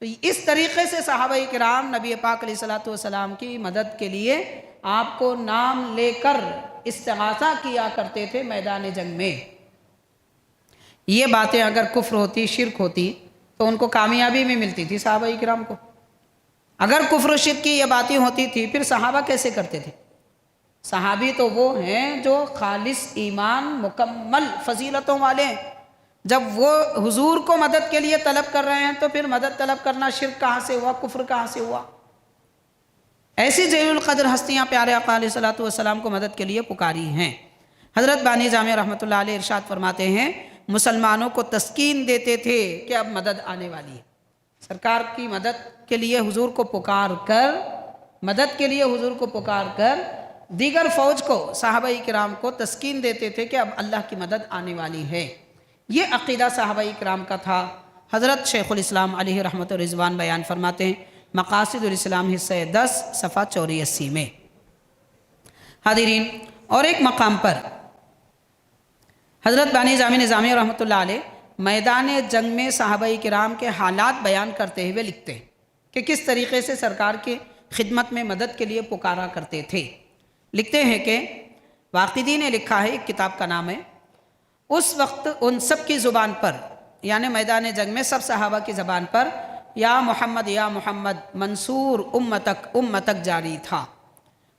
تو اس طریقے سے صحابہ کرام نبی پاک علیہ السلام کی مدد کے لیے آپ کو نام لے کر استغاثہ کیا کرتے تھے میدان جنگ میں۔ یہ باتیں اگر کفر ہوتی، شرک ہوتی، تو ان کو کامیابی میں ملتی تھی صحابہ کرام کو۔ اگر کفر و شرک کی یہ باتیں ہوتی تھی پھر صحابہ کیسے کرتے تھے؟ صحابی تو وہ ہیں جو خالص ایمان مکمل فضیلتوں والے ہیں، جب وہ حضور کو مدد کے لیے طلب کر رہے ہیں تو پھر مدد طلب کرنا شرک کہاں سے ہوا، کفر کہاں سے ہوا؟ ایسی جلیل القدر ہستیاں پیارے آقا علیہ السلام کو مدد کے لیے پکاری ہیں۔ حضرت بانی جامع رحمۃ اللہ علیہ ارشاد فرماتے ہیں مسلمانوں کو تسکین دیتے تھے کہ اب مدد آنے والی ہے۔ سرکار کی مدد کے لیے حضور کو پکار کر، مدد کے لیے حضور کو پکار کر دیگر فوج کو، صحابہ کرام کو تسکین دیتے تھے کہ اب اللہ کی مدد آنے والی ہے۔ یہ عقیدہ صحابہ کرام کا تھا۔ حضرت شیخ الاسلام علیہ رحمت و رضوان بیان فرماتے ہیں مقاصد الاسلام حصہ 10 صفحہ 84 میں۔ حاضرین، اور ایک مقام پر حضرت بانی جامع نظامی رحمۃ اللہ علیہ میدان جنگ میں صحابہ کرام کے حالات بیان کرتے ہوئے لکھتے ہیں کہ کس طریقے سے سرکار کی خدمت میں مدد کے لیے پکارا کرتے تھے۔ لکھتے ہیں کہ واقدی نے لکھا ہے، ایک کتاب کا نام ہے، اس وقت ان سب کی زبان پر، یعنی میدان جنگ میں سب صحابہ کی زبان پر یا محمد منصور امتک امتک جاری تھا،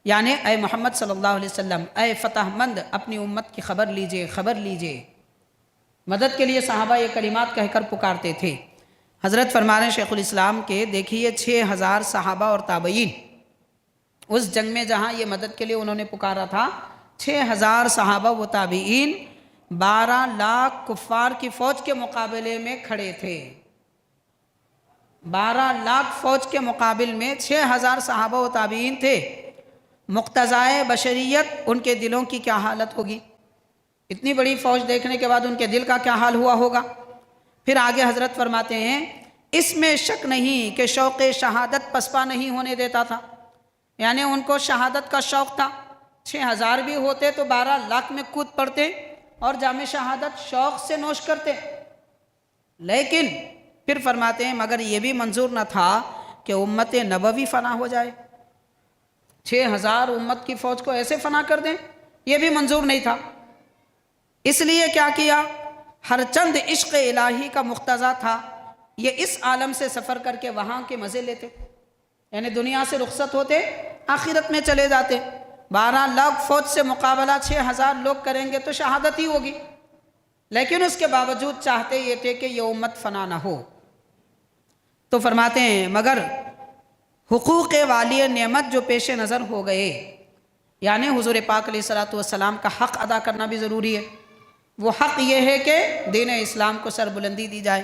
یعنی اے محمد صلی اللہ علیہ وسلم، اے فتح مند اپنی امت کی خبر لیجئے، خبر لیجئے۔ مدد کے لیے صحابہ یہ کلمات کہہ کر پکارتے تھے۔ حضرت فرما رہے ہیں شیخ الاسلام کے، دیکھیے 6000 صحابہ اور تابعین اس جنگ میں جہاں یہ مدد کے لیے انہوں نے پکارا تھا، 6000 صحابہ و تابعین 12 لاکھ کفار کی فوج کے مقابلے میں کھڑے تھے۔ 12 لاکھ فوج کے مقابل میں 6000 صحابہ و تابعین تھے۔ مقتضائے بشریت ان کے دلوں کی کیا حالت ہوگی؟ اتنی بڑی فوج دیکھنے کے بعد ان کے دل کا کیا حال ہوا ہوگا؟ پھر آگے حضرت فرماتے ہیں اس میں شک نہیں کہ شوق شہادت پسپا نہیں ہونے دیتا تھا، یعنی ان کو شہادت کا شوق تھا۔ 6000 بھی ہوتے تو 12 لاکھ میں کود پڑتے اور جام شہادت شوق سے نوش کرتے۔ لیکن پھر فرماتے ہیں مگر یہ بھی منظور نہ تھا کہ امت نبوی فنا ہو جائے، 6000 امت کی فوج کو ایسے فنا کر دیں، یہ بھی منظور نہیں تھا۔ اس لیے کیا کیا؟ ہر چند عشق الہی کا مقتضا تھا، یہ اس عالم سے سفر کر کے وہاں کے مزے لیتے، یعنی دنیا سے رخصت ہوتے، آخرت میں چلے جاتے۔ 12 لاکھ فوج سے مقابلہ 6000 لوگ کریں گے تو شہادت ہی ہوگی، لیکن اس کے باوجود چاہتے یہ تھے کہ یہ امت فنا نہ ہو۔ تو فرماتے ہیں مگر حقوق والی نعمت جو پیش نظر ہو گئے، یعنی حضور پاک علیہ السلام کا حق ادا کرنا بھی ضروری ہے۔ وہ حق یہ ہے کہ دین اسلام کو سربلندی دی جائے،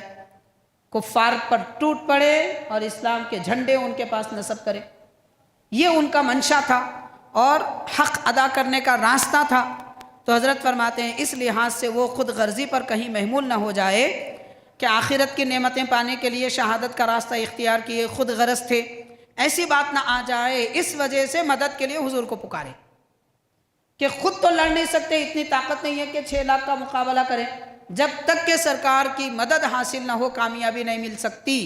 کفار پر ٹوٹ پڑے اور اسلام کے جھنڈے ان کے پاس نصب کرے، یہ ان کا منشا تھا اور حق ادا کرنے کا راستہ تھا۔ تو حضرت فرماتے ہیں اس لحاظ سے وہ خود غرضی پر کہیں محمول نہ ہو جائے کہ آخرت کی نعمتیں پانے کے لیے شہادت کا راستہ اختیار کیے، خود غرض تھے، ایسی بات نہ آ جائے، اس وجہ سے مدد کے لیے حضور کو پکارے کہ خود تو لڑ نہیں سکتے، اتنی طاقت نہیں ہے کہ 6 لاکھ کا مقابلہ کریں، جب تک کہ سرکار کی مدد حاصل نہ ہو کامیابی نہیں مل سکتی۔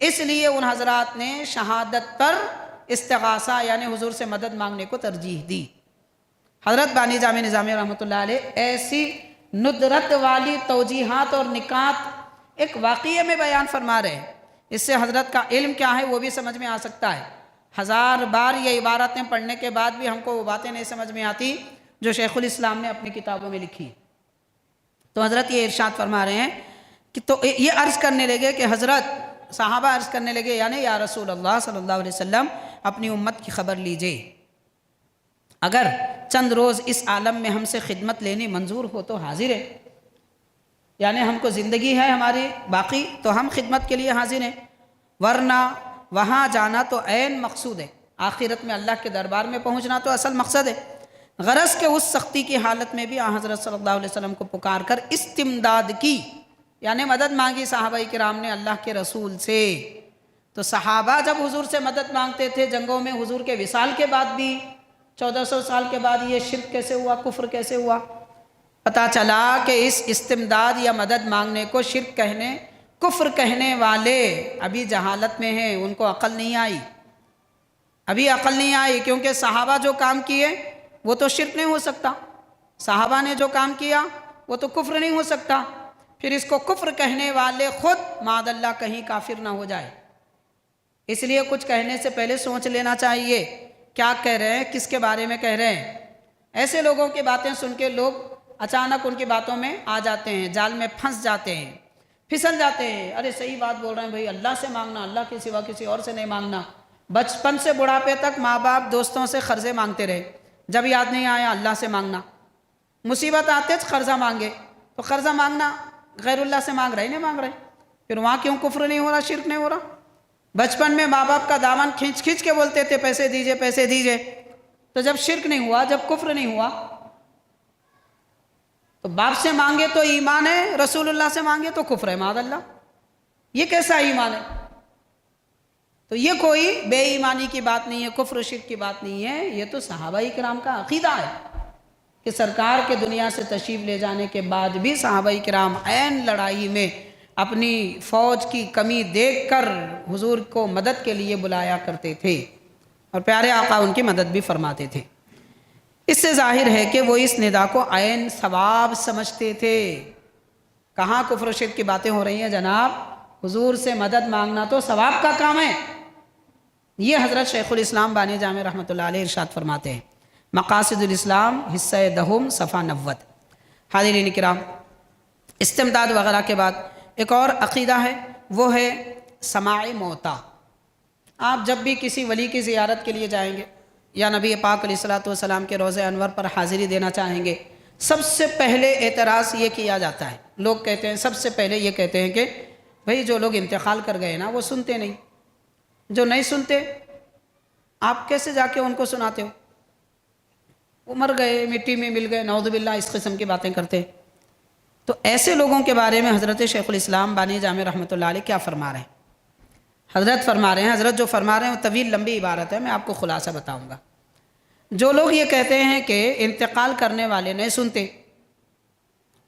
اس لیے ان حضرات نے شہادت پر استغاثہ یعنی حضور سے مدد مانگنے کو ترجیح دی۔ حضرت بانی جامع نظامی رحمۃ اللہ علیہ ایسی ندرت والی توجیحات اور نکات ایک واقعے میں بیان فرما رہے ہیں، اس سے حضرت کا علم کیا ہے وہ بھی سمجھ میں آ سکتا ہے۔ 1000 بار یہ عبارتیں پڑھنے کے بعد بھی ہم کو وہ باتیں نہیں سمجھ میں آتی جو شیخ الاسلام نے اپنی کتابوں میں لکھی۔ تو حضرت یہ ارشاد فرما رہے ہیں کہ تو یہ عرض کرنے لگے کہ حضرت صحابہ عرض کرنے لگے یعنی یا رسول اللہ صلی اللہ علیہ وسلم اپنی امت کی خبر لیجئے، اگر چند روز اس عالم میں ہم سے خدمت لینی منظور ہو تو حاضر ہے، یعنی ہم کو زندگی ہے ہماری باقی تو ہم خدمت کے لیے حاضر ہیں، ورنہ وہاں جانا تو عین مقصود ہے، آخرت میں اللہ کے دربار میں پہنچنا تو اصل مقصد ہے۔ غرض کہ اس سختی کی حالت میں بھی حضرت صلی اللہ علیہ وسلم کو پکار کر استمداد کی، یعنی مدد مانگی صحابہ کرام نے اللہ کے رسول سے۔ تو صحابہ جب حضور سے مدد مانگتے تھے جنگوں میں، حضور کے وصال کے بعد بھی 1400 سال کے بعد یہ شرک کیسے ہوا، کفر کیسے ہوا؟ پتہ چلا کہ اس استمداد یا مدد مانگنے کو شرک کہنے، کفر کہنے والے ابھی جہالت میں ہیں، ان کو عقل نہیں آئی، ابھی عقل نہیں آئی، کیونکہ صحابہ جو کام کیے وہ تو شرک نہیں ہو سکتا، صحابہ نے جو کام کیا وہ تو کفر نہیں ہو سکتا، پھر اس کو کفر کہنے والے خود معاذ اللہ کہیں کافر نہ ہو جائے، اس لیے کچھ کہنے سے پہلے سوچ لینا چاہیے کیا کہہ رہے ہیں، کس کے بارے میں کہہ رہے ہیں۔ ایسے لوگوں کی باتیں سن کے لوگ اچانک ان کی باتوں میں آ جاتے ہیں، جال میں پھنس جاتے ہیں، پھسل جاتے ہیں۔ ارے صحیح بات بول رہے ہیں بھائی، اللہ سے مانگنا، اللہ کے سوا کسی اور سے نہیں مانگنا۔ بچپن سے بڑھاپے تک ماں باپ دوستوں سے قرضے مانگتے رہے، جب یاد نہیں آیا اللہ سے مانگنا، مصیبت آتے قرضہ مانگے، تو قرضہ مانگنا غیر اللہ سے مانگ رہے نہیں مانگ رہے، پھر وہاں کیوں کفر نہیں ہو رہا، شرک نہیں ہو رہا؟ بچپن میں ماں باپ کا دامن کھینچ کھینچ کے بولتے تھے پیسے دیجئے پیسے دیجئے، تو جب شرک نہیں ہوا، جب کفر نہیں ہوا، تو باپ سے مانگے تو ایمان ہے، رسول اللہ سے مانگے تو کفر ہے معاذ اللہ۔ یہ کیسا ایمان ہے؟ تو یہ کوئی بے ایمانی کی بات نہیں ہے، کفر و شرک کی بات نہیں ہے، یہ تو صحابہ کرام کا عقیدہ ہے کہ سرکار کے دنیا سے تشریف لے جانے کے بعد بھی صحابہ کرام عین لڑائی میں اپنی فوج کی کمی دیکھ کر حضور کو مدد کے لیے بلایا کرتے تھے، اور پیارے آقا ان کی مدد بھی فرماتے تھے۔ اس سے ظاہر ہے کہ وہ اس ندا کو عین ثواب سمجھتے تھے۔ کہاں کفر و شرک کی باتیں ہو رہی ہیں جناب، حضور سے مدد مانگنا تو ثواب کا کام ہے۔ یہ حضرت شیخ الاسلام بانی جامع رحمۃ اللہ علیہ ارشاد فرماتے ہیں، مقاصد الاسلام حصہ دہم صفحہ 90۔ حاضرین کرام، استمداد وغیرہ کے بعد ایک اور عقیدہ ہے، وہ ہے سماع موتا۔ آپ جب بھی کسی ولی کی زیارت کے لیے جائیں گے یا نبی پاک علیہ الصلوۃ والسلام کے روضہ انور پر حاضری دینا چاہیں گے، سب سے پہلے اعتراض یہ کیا جاتا ہے، لوگ کہتے ہیں، سب سے پہلے یہ کہتے ہیں کہ بھئی جو لوگ انتقال کر گئے نا وہ سنتے نہیں، جو نہیں سنتے آپ کیسے جا کے ان کو سناتے ہو؟ وہ مر گئے، مٹی میں مل گئے، نعوذ باللہ اس قسم کی باتیں کرتے۔ تو ایسے لوگوں کے بارے میں حضرت شیخ الاسلام بانی جامع رحمۃ اللہ علیہ کیا فرما رہے ہیں؟ حضرت فرما رہے ہیں، حضرت جو فرما رہے ہیں وہ طویل لمبی عبارت ہے، میں آپ کو خلاصہ بتاؤں گا۔ جو لوگ یہ کہتے ہیں کہ انتقال کرنے والے نہیں سنتے،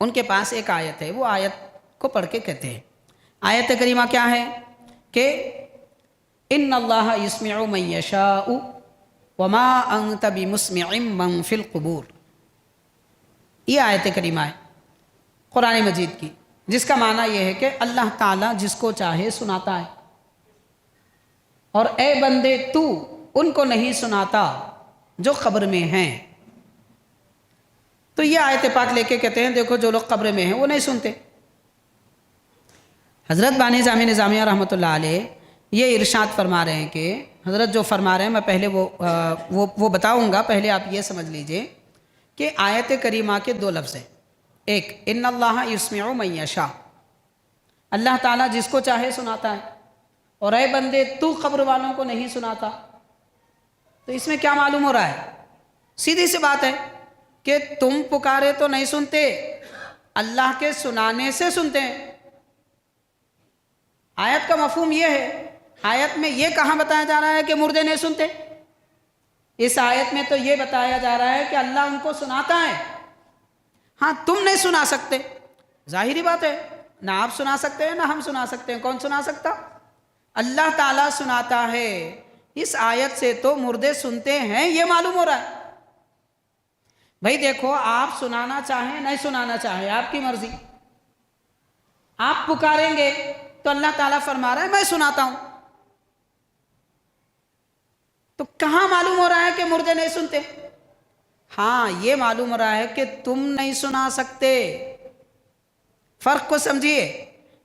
ان کے پاس ایک آیت ہے، وہ آیت کو پڑھ کے کہتے ہیں۔ آیت کریمہ کیا ہے کہ ان اللہ یسمع من یشاء وما انت بمسمع من فی القبور، یہ آیت کریمہ ہے قرآن مجید کی، جس کا معنی یہ ہے کہ اللہ تعالیٰ جس کو چاہے سناتا ہے، اور اے بندے تو ان کو نہیں سناتا جو قبر میں ہیں۔ تو یہ آیت پاک لے کے کہتے ہیں دیکھو جو لوگ قبر میں ہیں وہ نہیں سنتے۔ حضرت بانی جامع نظامیہ رحمۃ اللہ علیہ یہ ارشاد فرما رہے ہیں کہ حضرت جو فرما رہے ہیں میں پہلے وہ بتاؤں گا، پہلے آپ یہ سمجھ لیجئے کہ آیت کریمہ کے دو لفظ ہیں، ایک ان اللہ یسمع من یشاء، اللہ تعالیٰ جس کو چاہے سناتا ہے، اور اے بندے تو قبر والوں کو نہیں سناتا۔ تو اس میں کیا معلوم ہو رہا ہے؟ سیدھی سی بات ہے کہ تم پکارے تو نہیں سنتے، اللہ کے سنانے سے سنتے ہیں۔ آیت کا مفہوم یہ ہے، آیت میں یہ کہاں بتایا جا رہا ہے کہ مردے نہیں سنتے؟ اس آیت میں تو یہ بتایا جا رہا ہے کہ اللہ ان کو سناتا ہے، ہاں تم نہیں سنا سکتے، ظاہری بات ہے، نہ آپ سنا سکتے ہیں نہ ہم سنا سکتے ہیں، کون سنا سکتا؟ اللہ تعالیٰ سناتا ہے۔ اس آیت سے تو مردے سنتے ہیں یہ معلوم ہو رہا ہے۔ بھائی دیکھو، آپ سنانا چاہیں نہیں سنانا چاہیں آپ کی مرضی، آپ پکاریں گے تو اللہ تعالیٰ فرما رہا ہے میں سناتا ہوں۔ تو کہاں معلوم ہو رہا ہے کہ مردے نہیں سنتے؟ ہاں یہ معلوم ہو رہا ہے کہ تم نہیں سنا سکتے۔ فرق کو سمجھیے،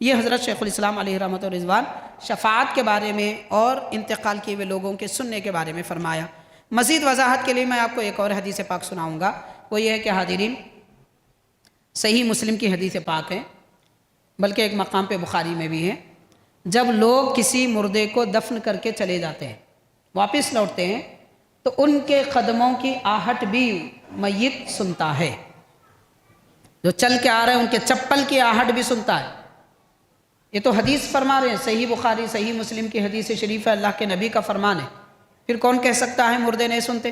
یہ حضرت شیخ الاسلام علیہ رحمۃ و رضوان شفاعت کے بارے میں اور انتقال کیے ہوئے لوگوں کے سننے کے بارے میں فرمایا۔ مزید وضاحت کے لیے میں آپ کو ایک اور حدیث پاک سناؤں گا، وہ یہ ہے کہ حاضرین صحیح مسلم کی حدیث پاک ہے، بلکہ ایک مقام پہ بخاری میں بھی ہے، جب لوگ کسی مردے کو دفن کر کے چلے جاتے ہیں، واپس لوٹتے ہیں، تو ان کے قدموں کی آہٹ بھی میت سنتا ہے۔ جو چل کے آ رہے ہیں ان کے چپل کی آہٹ بھی سنتا ہے۔ یہ تو حدیث فرما رہے ہیں، صحیح بخاری صحیح مسلم کی حدیث شریف ہے، اللہ کے نبی کا فرمان ہے، پھر کون کہہ سکتا ہے مردے نہیں سنتے؟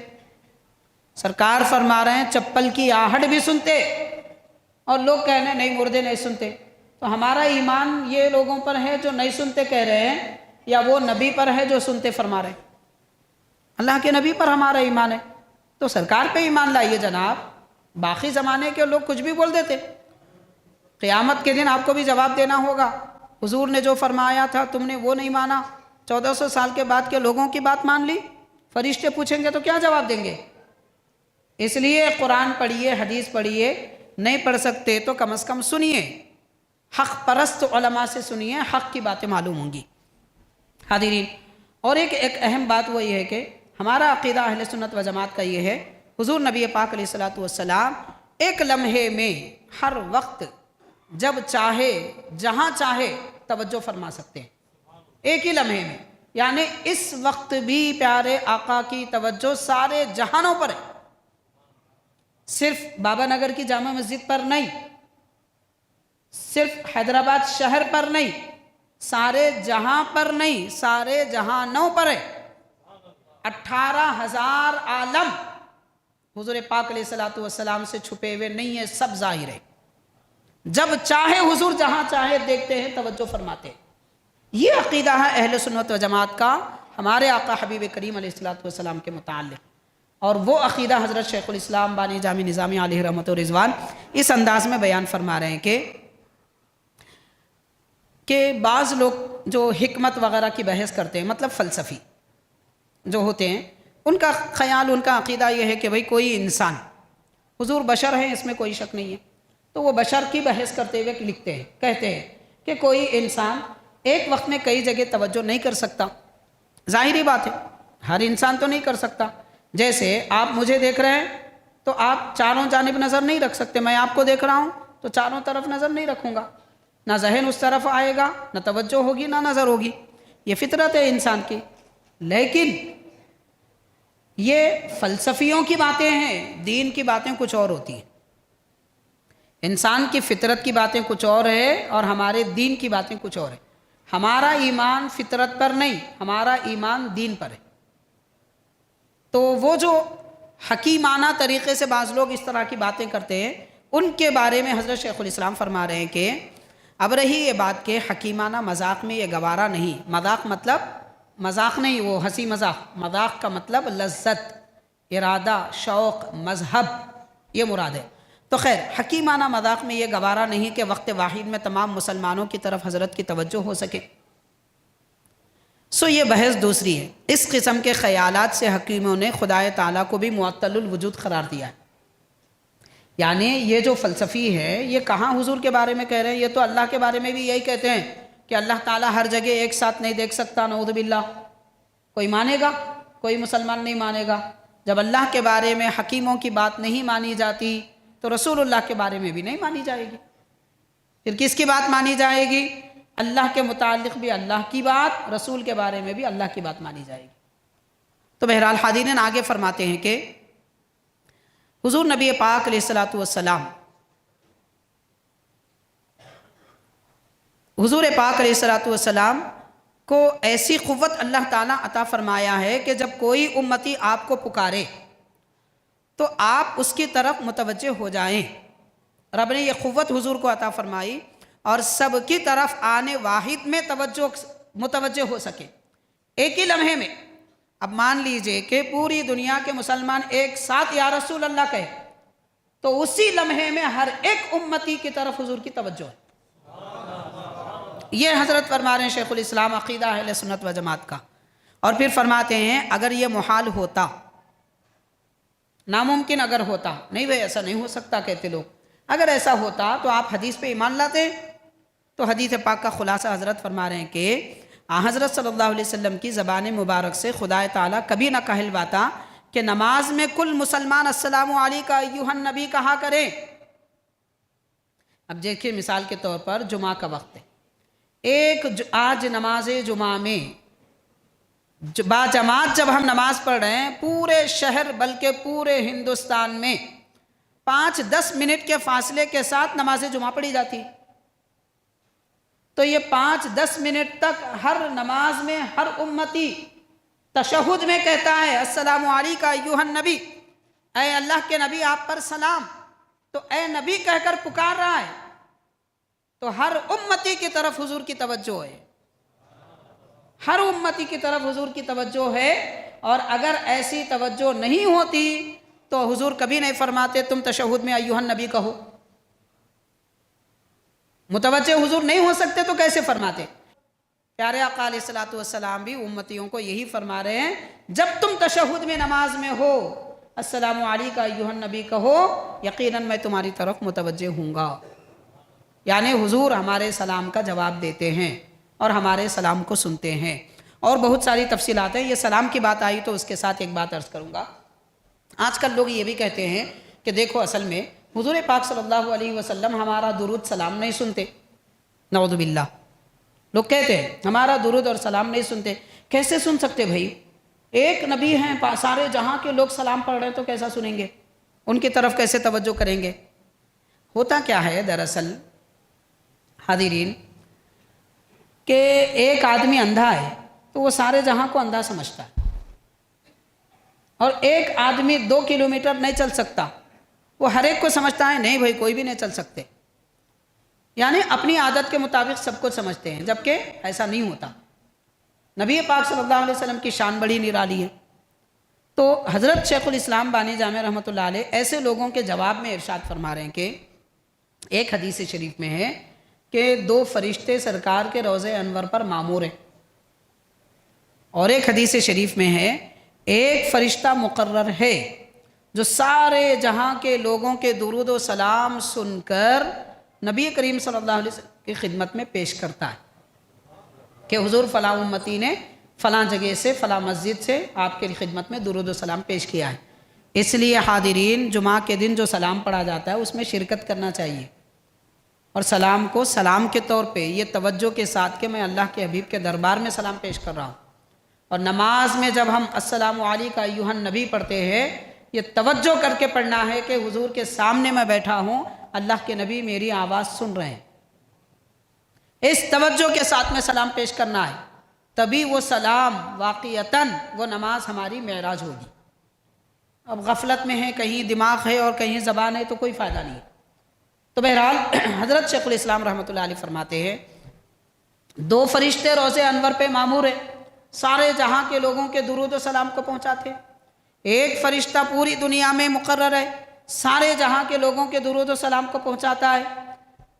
سرکار فرما رہے ہیں چپل کی آہٹ بھی سنتے، اور لوگ کہہ رہے ہیں نہیں مردے نہیں سنتے۔ تو ہمارا ایمان یہ لوگوں پر ہے جو نہیں سنتے کہہ رہے ہیں، یا وہ نبی پر ہے جو سنتے فرما رہے ہیں؟ اللہ کے نبی پر ہمارا ایمان ہے، تو سرکار پہ ایمان لائیے جناب۔ باقی زمانے کے لوگ کچھ بھی بول دیتے، قیامت کے دن آپ کو بھی جواب دینا ہوگا۔ حضور نے جو فرمایا تھا تم نے وہ نہیں مانا، 1400 سال کے بعد کے لوگوں کی بات مان لی، فرشتے پوچھیں گے تو کیا جواب دیں گے؟ اس لیے قرآن پڑھیے، حدیث پڑھیے، نہیں پڑھ سکتے تو کم از کم سنیے، حق پرست علماء سے سنیے، حق کی باتیں معلوم ہوں گی۔ حاضرین، اور ایک اہم بات وہ یہ ہے کہ ہمارا عقیدہ اہل سنت و جماعت کا یہ ہے، حضور نبی پاک علیہ الصلوۃ والسلام ایک لمحے میں ہر وقت جب چاہے جہاں چاہے توجہ فرما سکتے ہیں، ایک ہی لمحے میں۔ یعنی اس وقت بھی پیارے آقا کی توجہ سارے جہانوں پر ہے، صرف بابا نگر کی جامع مسجد پر نہیں، صرف حیدرآباد شہر پر نہیں، سارے جہاں پر نہیں، سارے جہانوں پر ہے۔ 18,000 عالم حضور پاک علیہ الصلوۃ والسلام سے چھپے ہوئے نہیں ہے، سب ظاہر ہے۔ جب چاہے حضور جہاں چاہے دیکھتے ہیں، توجہ فرماتے ہیں۔ یہ عقیدہ ہے اہل سنت و جماعت کا ہمارے آقا حبیب کریم علیہ الصلوۃ والسلام کے متعلق، اور وہ عقیدہ حضرت شیخ الاسلام بانی جامع نظامی علیہ رحمۃ و رضوان اس انداز میں بیان فرما رہے ہیں کہ بعض لوگ جو حکمت وغیرہ کی بحث کرتے ہیں، مطلب فلسفی جو ہوتے ہیں، ان کا خیال، ان کا عقیدہ یہ ہے کہ بھئی کوئی انسان، حضور بشر ہیں اس میں کوئی شک نہیں ہے، تو وہ بشر کی بحث کرتے ہوئے لکھتے ہیں، کہتے ہیں کہ کوئی انسان ایک وقت میں کئی جگہ توجہ نہیں کر سکتا۔ ظاہری بات ہے، ہر انسان تو نہیں کر سکتا۔ جیسے آپ مجھے دیکھ رہے ہیں تو آپ چاروں جانب نظر نہیں رکھ سکتے، میں آپ کو دیکھ رہا ہوں تو چاروں طرف نظر نہیں رکھوں گا، نہ ذہن اس طرف آئے گا، نہ توجہ ہوگی، نہ نظر ہوگی۔ یہ فطرت ہے انسان کی۔ لیکن یہ فلسفیوں کی باتیں ہیں، دین کی باتیں کچھ اور ہوتی ہیں۔ انسان کی فطرت کی باتیں کچھ اور ہے اور ہمارے دین کی باتیں کچھ اور ہے۔ ہمارا ایمان فطرت پر نہیں، ہمارا ایمان دین پر ہے۔ تو وہ جو حکیمانہ طریقے سے بعض لوگ اس طرح کی باتیں کرتے ہیں، ان کے بارے میں حضرت شیخ الاسلام فرما رہے ہیں کہ اب رہی یہ بات کہ حکیمانہ مذاق میں یہ گوارا نہیں۔ مذاق مطلب مذاق نہیں، وہ ہنسی مذاق، مذاق کا مطلب لذت، ارادہ، شوق، مذہب، یہ مراد ہے۔ تو خیر، حکیمانہ مذاق میں یہ گوارا نہیں کہ وقت واحد میں تمام مسلمانوں کی طرف حضرت کی توجہ ہو سکے۔ یہ بحث دوسری ہے۔ اس قسم کے خیالات سے حکیموں نے خدا تعالیٰ کو بھی معطل الوجود قرار دیا ہے۔ یعنی یہ جو فلسفی ہے، یہ کہاں حضور کے بارے میں کہہ رہے ہیں، یہ تو اللہ کے بارے میں بھی یہی کہتے ہیں کہ اللہ تعالیٰ ہر جگہ ایک ساتھ نہیں دیکھ سکتا، نعوذ باللہ۔ کوئی مانے گا؟ کوئی مسلمان نہیں مانے گا۔ جب اللہ کے بارے میں حکیموں کی بات نہیں مانی جاتی تو رسول اللہ کے بارے میں بھی نہیں مانی جائے گی۔ پھر کس کی بات مانی جائے گی؟ اللہ کے متعلق بھی اللہ کی بات، رسول کے بارے میں بھی اللہ کی بات مانی جائے گی۔ تو بہرحال حاضرین آگے فرماتے ہیں کہ حضور نبی پاک علیہ الصلوۃ والسلام، حضور پاک علیہ الصلوۃ والسلام کو ایسی قوت اللہ تعالیٰ عطا فرمایا ہے کہ جب کوئی امتی آپ کو پکارے تو آپ اس کی طرف متوجہ ہو جائیں۔ رب نے یہ قوت حضور کو عطا فرمائی اور سب کی طرف آنے واحد میں متوجہ ہو سکے، ایک ہی لمحے میں۔ اب مان لیجئے کہ پوری دنیا کے مسلمان ایک ساتھ یا رسول اللہ کہے تو اسی لمحے میں ہر ایک امتی کی طرف حضور کی توجہ ہے۔ یہ حضرت فرما رہے ہیں شیخ الاسلام عقیدہ اہل سنت و جماعت کا۔ اور پھر فرماتے ہیں اگر یہ محال ہوتا، ناممکن اگر ہوتا، نہیں بھئی ایسا نہیں ہو سکتا کہتے لوگ، اگر ایسا ہوتا تو آپ حدیث پہ ایمان لاتے؟ تو حدیث پاک کا خلاصہ حضرت فرما رہے ہیں کہ حضرت صلی اللہ علیہ وسلم کی زبان مبارک سے خدا تعالیٰ کبھی نہ کہلواتا کہ نماز میں کل مسلمان السلام علیکہ ایھا النبی کہا کریں۔ اب دیکھیں مثال کے طور پر جمعہ کا وقت ہے، آج نماز جمعہ میں با جماعت جب ہم نماز پڑھ رہے ہیں، پورے شہر بلکہ پورے ہندوستان میں 5-10 منٹ کے فاصلے کے ساتھ نماز جمعہ پڑھی جاتی، تو یہ 5-10 منٹ تک ہر نماز میں ہر امتی تشہد میں کہتا ہے السلام علیکہ ایھا النبی، اے اللہ کے نبی آپ پر سلام، تو اے نبی کہہ کر پکار رہا ہے، تو ہر امتی کی طرف حضور کی توجہ ہے، ہر امتی کی طرف حضور کی توجہ ہے۔ اور اگر ایسی توجہ نہیں ہوتی تو حضور کبھی نہیں فرماتے تم تشہد میں ایھا النبی کہو، متوجہ حضور نہیں ہو سکتے تو کیسے فرماتے؟ پیارے آقا علیہ الصلوۃ والسلام بھی امتیوں کو یہی فرما رہے ہیں، جب تم تشہد میں نماز میں ہو السلام علیکہ ایھا النبی کہو، یقیناً میں تمہاری طرف متوجہ ہوں گا۔ یعنی حضور ہمارے سلام کا جواب دیتے ہیں اور ہمارے سلام کو سنتے ہیں۔ اور بہت ساری تفصیلات ہیں، یہ سلام کی بات آئی تو اس کے ساتھ ایک بات عرض کروں گا۔ آج کل لوگ یہ بھی کہتے ہیں کہ دیکھو اصل میں حضور پاک صلی اللہ علیہ وسلم ہمارا درود سلام نہیں سنتے، نعوذ باللہ، لوگ کہتے ہیں ہمارا درود اور سلام نہیں سنتے۔ کیسے سن سکتے بھائی؟ ایک نبی ہیں، سارے جہاں کے لوگ سلام پڑھ رہے ہیں تو کیسا سنیں گے؟ ان کی طرف کیسے توجہ کریں گے؟ ہوتا کیا ہے دراصل حاضرین کہ ایک آدمی اندھا ہے تو وہ سارے جہاں کو اندھا سمجھتا ہے، اور ایک آدمی 2 کلومیٹر نہیں چل سکتا، وہ ہر ایک کو سمجھتا ہے نہیں بھائی کوئی بھی نہیں چل سکتے، یعنی اپنی عادت کے مطابق سب کو سمجھتے ہیں، جبکہ ایسا نہیں ہوتا۔ نبی پاک صلی اللہ علیہ وسلم کی شان بڑی نرالی ہے۔ تو حضرت شیخ الاسلام بانی جامع رحمۃ اللہ علیہ ایسے لوگوں کے جواب میں ارشاد فرما رہے ہیں کہ ایک حدیث شریف میں ہے کہ 2 فرشتے سرکار کے روضہ انور پر معمور ہیں، اور ایک حدیث شریف میں ہے ایک فرشتہ مقرر ہے جو سارے جہاں کے لوگوں کے درود و سلام سن کر نبی کریم صلی اللہ علیہ وسلم کی خدمت میں پیش کرتا ہے کہ حضور فلاں امتی نے فلاں جگہ سے فلاں مسجد سے آپ کی خدمت میں درود و سلام پیش کیا ہے۔ اس لیے حاضرین جمعہ کے دن جو سلام پڑھا جاتا ہے اس میں شرکت کرنا چاہیے، اور سلام کو سلام کے طور پہ یہ توجہ کے ساتھ کہ میں اللہ کے حبیب کے دربار میں سلام پیش کر رہا ہوں۔ اور نماز میں جب ہم السلام علیکہ ایھا النبی پڑھتے ہیں، یہ توجہ کر کے پڑھنا ہے کہ حضور کے سامنے میں بیٹھا ہوں، اللہ کے نبی میری آواز سن رہے ہیں، اس توجہ کے ساتھ میں سلام پیش کرنا ہے، تبھی وہ سلام واقعتاً وہ نماز ہماری معراج ہوگی۔ اب غفلت میں ہے، کہیں دماغ ہے اور کہیں زبان ہے تو کوئی فائدہ نہیں ہے۔ تو بہرحال حضرت شیخ الاسلام رحمۃ اللہ علیہ فرماتے ہیں 2 فرشتے روضہ انور پہ معمور ہیں، سارے جہاں کے لوگوں کے درود و سلام کو پہنچاتے ہیں۔ ایک فرشتہ پوری دنیا میں مقرر ہے، سارے جہاں کے لوگوں کے درود و سلام کو پہنچاتا ہے۔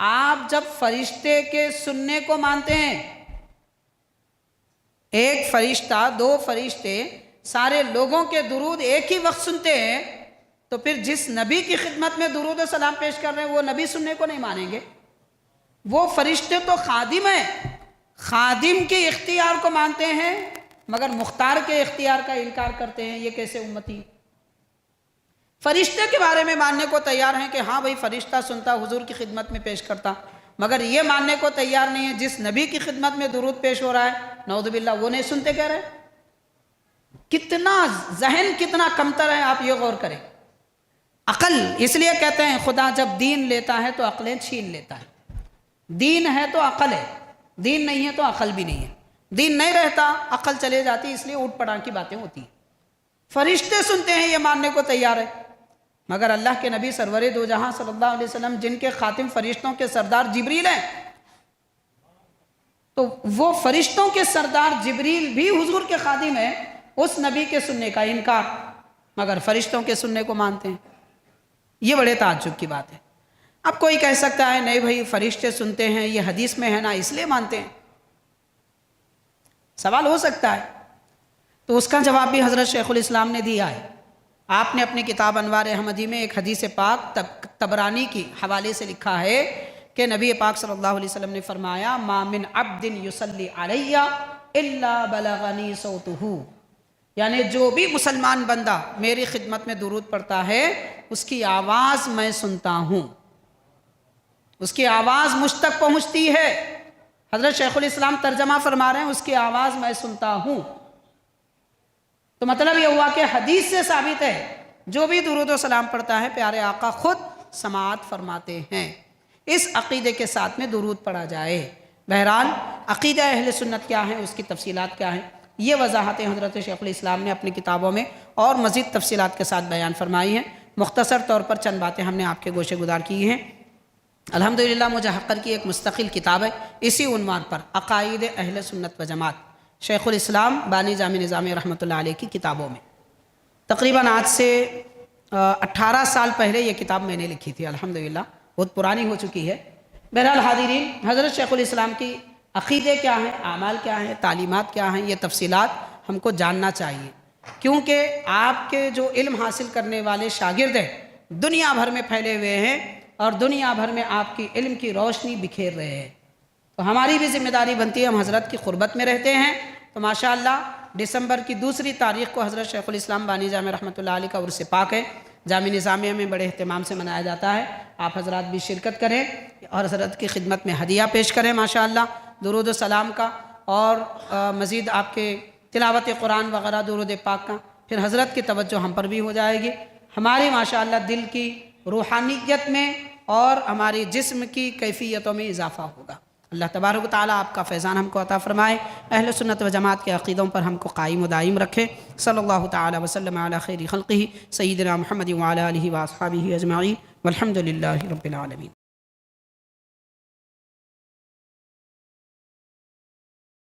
آپ جب فرشتے کے سننے کو مانتے ہیں، ایک فرشتہ 2 فرشتے سارے لوگوں کے درود ایک ہی وقت سنتے ہیں، تو پھر جس نبی کی خدمت میں درود و سلام پیش کر رہے ہیں وہ نبی سننے کو نہیں مانیں گے؟ وہ فرشتے تو خادم ہیں، خادم کے اختیار کو مانتے ہیں مگر مختار کے اختیار کا انکار کرتے ہیں، یہ کیسے امتی؟ فرشتے کے بارے میں ماننے کو تیار ہیں کہ ہاں بھائی فرشتہ سنتا، حضور کی خدمت میں پیش کرتا، مگر یہ ماننے کو تیار نہیں ہے جس نبی کی خدمت میں درود پیش ہو رہا ہے نعوذ باللہ وہ نہیں سنتے کہہ رہے۔ کتنا ذہن کتنا کمتر ہے، آپ یہ غور کریں۔ عقل، اس لیے کہتے ہیں خدا جب دین لیتا ہے تو عقلیں چھین لیتا ہے۔ دین ہے تو عقل ہے، دین نہیں ہے تو عقل بھی نہیں ہے۔ دین نہیں رہتا عقل چلے جاتی، اس لیے اوٹ پڑانگ کی باتیں ہوتی ہیں۔ فرشتے سنتے ہیں یہ ماننے کو تیار ہے، مگر اللہ کے نبی سرور دو جہاں صلی اللہ علیہ وسلم جن کے خاتم فرشتوں کے سردار جبریل ہیں، تو وہ فرشتوں کے سردار جبریل بھی حضور کے خادم ہیں، اس نبی کے سننے کا انکار، مگر فرشتوں کے سننے کو مانتے ہیں۔ یہ بڑے تعجب کی بات ہے۔ اب کوئی کہہ سکتا ہے نہیں بھائی فرشتے سنتے ہیں یہ حدیث میں ہے نا اس لیے مانتے ہیں، سوال ہو سکتا ہے۔ تو اس کا جواب بھی حضرت شیخ الاسلام نے دیا ہے۔ آپ نے اپنی کتاب انوار احمدی میں ایک حدیث پاک طبرانی کی حوالے سے لکھا ہے کہ نبی پاک صلی اللہ علیہ وسلم نے فرمایا ما من عبد یصلی علی الا بلغنی صوتہ، یعنی جو بھی مسلمان بندہ میری خدمت میں درود پڑھتا ہے اس کی آواز میں سنتا ہوں، اس کی آواز مجھ تک پہنچتی ہے۔ حضرت شیخ الاسلام ترجمہ فرما رہے ہیں اس کی آواز میں سنتا ہوں، تو مطلب یہ ہوا کہ حدیث سے ثابت ہے جو بھی درود و سلام پڑھتا ہے پیارے آقا خود سماعت فرماتے ہیں۔ اس عقیدے کے ساتھ میں درود پڑھا جائے۔ بہرحال عقیدہ اہل سنت کیا ہے، اس کی تفصیلات کیا ہیں، یہ وضاحتیں حضرت شیخ الاسلام نے اپنی کتابوں میں اور مزید تفصیلات کے ساتھ بیان فرمائی ہیں۔ مختصر طور پر چند باتیں ہم نے آپ کے گوشے گزار کی ہیں۔ الحمدللہ مجھے حقر کی ایک مستقل کتاب ہے اسی عنوان پر، عقائد اہل سنت و جماعت، شیخ الاسلام بانی جامع نظامی رحمۃ اللہ علیہ کی کتابوں میں۔ تقریباً آج سے 18 سال پہلے یہ کتاب میں نے لکھی تھی، الحمدللہ بہت پرانی ہو چکی ہے۔ بہرحال حاضرین، حضرت شیخ الاسلام کی عقیدے کیا ہیں، اعمال کیا ہیں، تعلیمات کیا ہیں، یہ تفصیلات ہم کو جاننا چاہیے، کیونکہ آپ کے جو علم حاصل کرنے والے شاگرد ہیں دنیا بھر میں پھیلے ہوئے ہیں اور دنیا بھر میں آپ کی علم کی روشنی بکھیر رہے ہیں، تو ہماری بھی ذمہ داری بنتی ہے، ہم حضرت کی قربت میں رہتے ہیں، تو ماشاءاللہ دسمبر کی 2 تاریخ کو حضرت شیخ الاسلام بانی جامع رحمۃ اللہ علیہ کا عرس پاک ہے، جامع نظامیہ میں بڑے اہتمام سے منایا جاتا ہے۔ آپ حضرات بھی شرکت کریں اور حضرت کی خدمت میں ہدیہ پیش کریں ماشاءاللہ درود و سلام کا، اور مزید آپ کے تلاوت قرآن وغیرہ درود پاک کا، پھر حضرت کی توجہ ہم پر بھی ہو جائے گی، ہماری ماشاءاللہ دل کی روحانیت میں اور ہماری جسم کی کیفیتوں میں اضافہ ہوگا۔ اللہ تبارک و تعالیٰ آپ کا فیضان ہم کو عطا فرمائے، اہل سنت و جماعت کے عقیدوں پر ہم کو قائم و دائم رکھے۔ صلی اللہ تعالیٰ وسلم علی خیر خلقہ سیدنا محمد وعلی آلہ واصحابہ اجمعین والحمد للہ رب العالمین۔